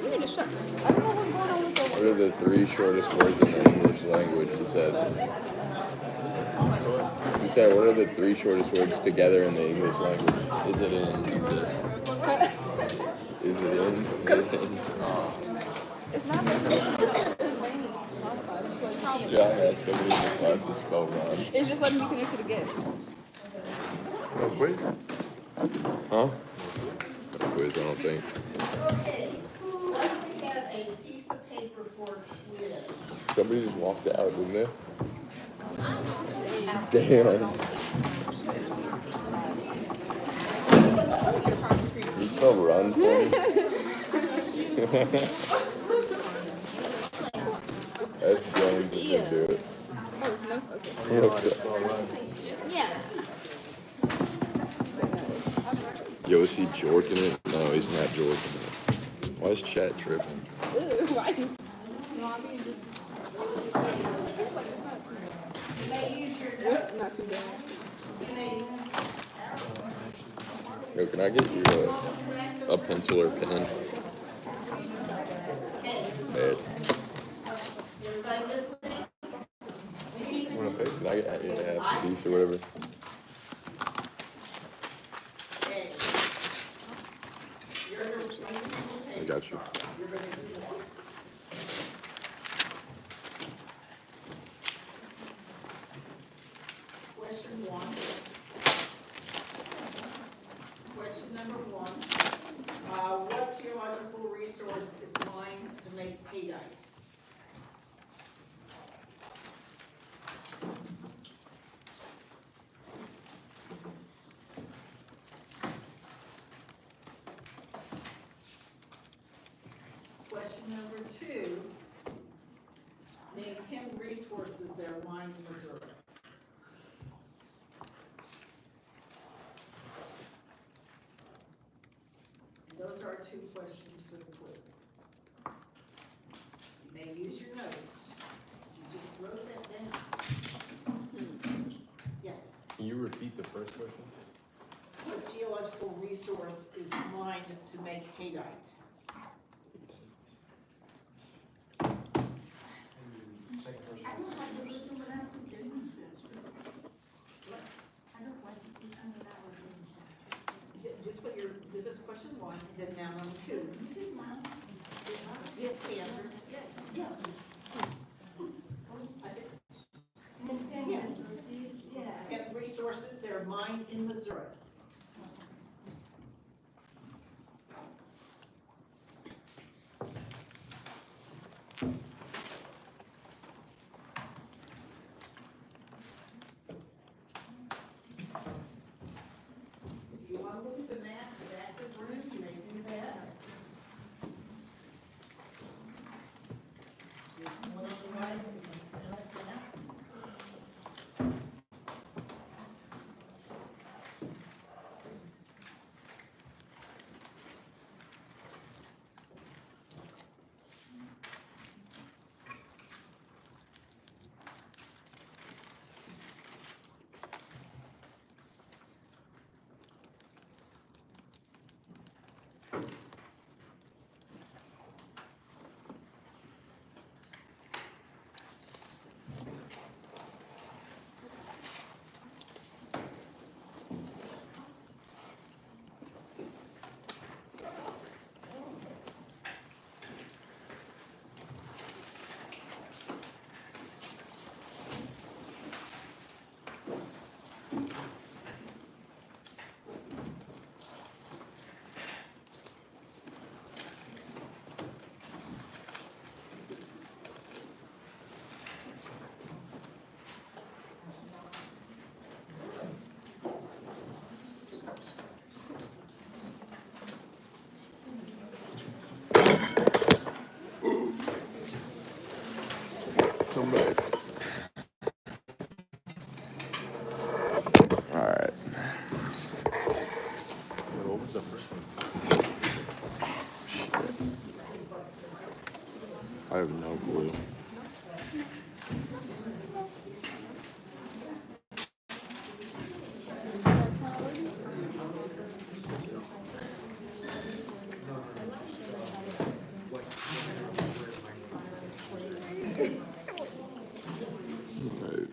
You need to shut. I don't know what's going on with the What are the 3 shortest words in the English language? You said. You said, what are the 3 shortest words together in the English language? Is it in? Is it in? Cause- Is it in? It's not that Yeah, I had somebody in the class that spelled wrong. it's just letting me connect to the guest. No quiz? Huh? No quiz, I don't think. Okay, why do we have a piece of paper for quiz? Somebody just walked out, didn't they? Damn. You spell run for me? That's Jones is gonna do it. Oh, no? Okay. you know how to spell run? Yeah. Yo, is he jorking it? No, he's not jorking it. Why is chat tripping? Ooh, why? No, I mean, just. Not too bad. Yo, can I get you a pencil or pen? Ed. Want a pick? Can I get you a half piece or whatever? I got you. Question 1. Question number 1. What geological resource is mined Number two, name 10 resources that are mined in Missouri. Those are 2 questions for the quiz. You may use your notes. You just wrote that down. Yes. Can you repeat the first question? What geological resource is mined to make haydite? I don't like to listen without the doing I don't like to listen without doing Just put your, this is question 1, and then now number 2. This is mine. Yes, the answer. Yeah. And Yes. yeah. 10 resources that are mined in Missouri. If you want to look at the map, the back of the room, you may do that. One on the right, and let's go now. Come back. Alright. What was the first one? I have no clue. Right.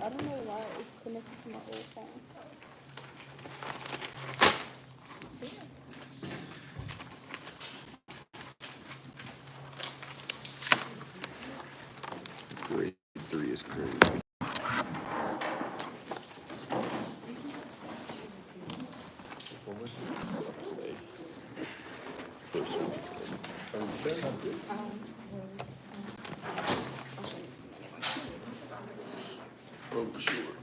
I don't know why it's connected to my old phone. Grade 3 is crazy. What was it? Today. First one. Oh, sure.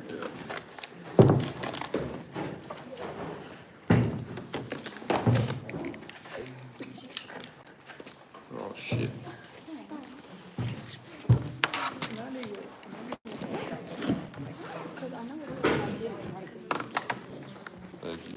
Yeah. shit. Because I know it's something I didn't write this. Thank you.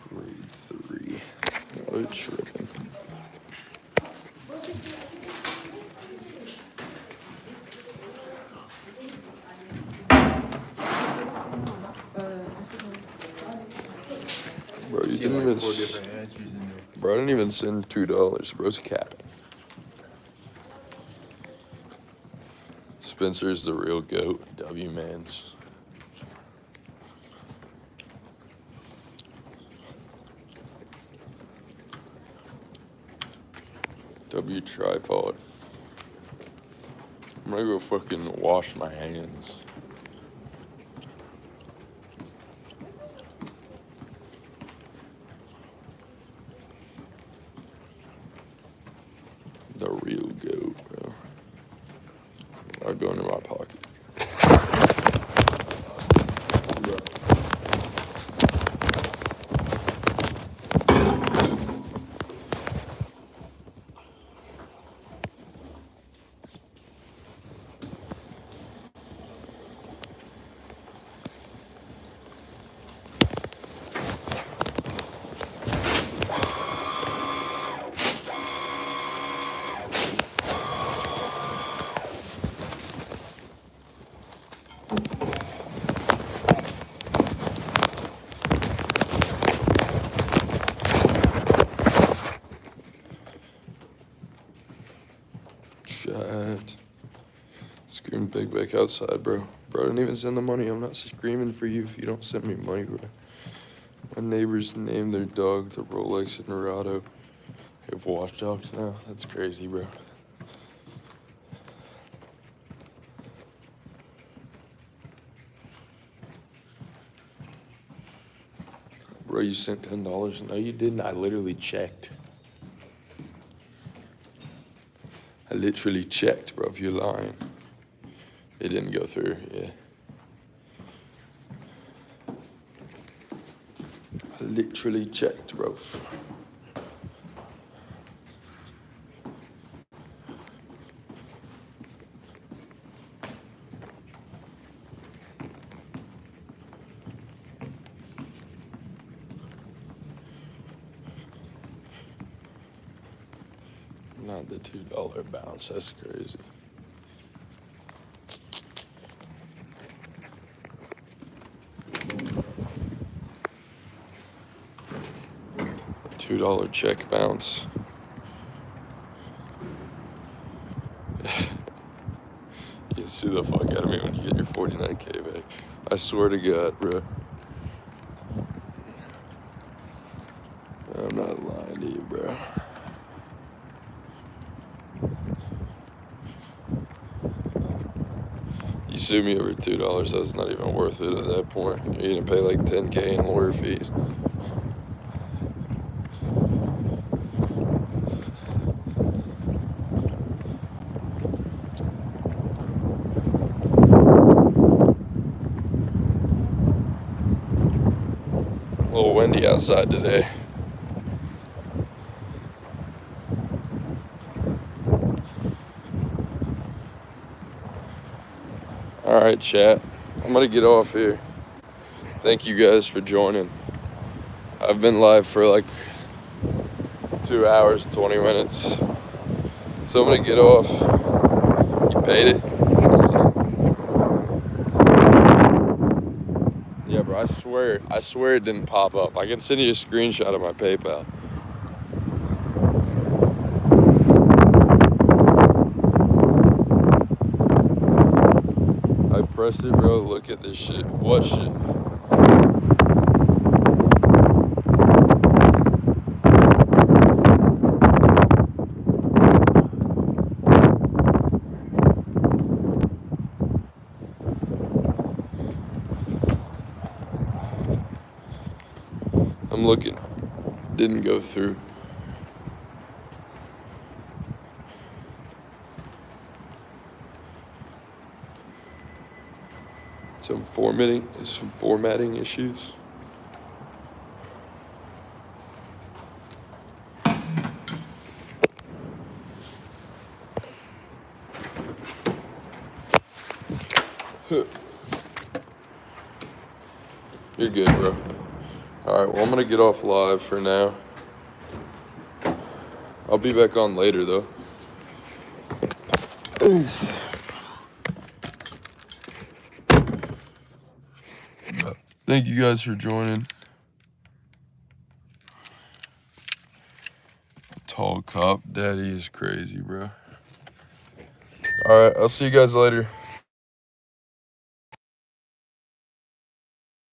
Grade 3. Oh, it's tripping. Bro, you See didn't like even. 4 different answers in there. Bro, I didn't even send $2. Bro's capping. Spencer's the real goat. W-Mans. W tripod. I'm gonna go fucking wash my hands. The real goat, bro. I'll go into my pocket. Shit. Scream big back outside, bro. Bro, I didn't even send the money. I'm not screaming for you if you don't send me money, bro. My neighbors named their dog the Rolex and Dorado. They have watchdogs now. That's crazy, bro. Bro, you sent $10? No, you didn't. I literally checked. I literally checked, bro. If you're lying, it didn't go through. Yeah. I literally checked, bro. Not the $2 bounce. That's crazy. $2 check bounce. You sue the fuck out of me when you get your 49K back. I swear to God, bro. I'm not lying to you, bro. You sued me over $2. That's not even worth it at that point. You're gonna pay like $10K in lawyer fees. A little windy outside today. All right, chat. I'm gonna get off here. Thank you guys for joining. I've been live for like 2 hours, 20 minutes. So I'm gonna get off. You paid it. Yeah, bro, I swear it didn't pop up. I can send you a screenshot of my PayPal. I pressed it, bro. Look at this shit. What shit? I'm looking. Didn't go through. Some formatting issues. You're good, bro. Alright, well, I'm gonna get off live for now. I'll be back on later, though. Thank you guys for joining. Tall cop daddy is crazy, bro. Alright, I'll see you guys later.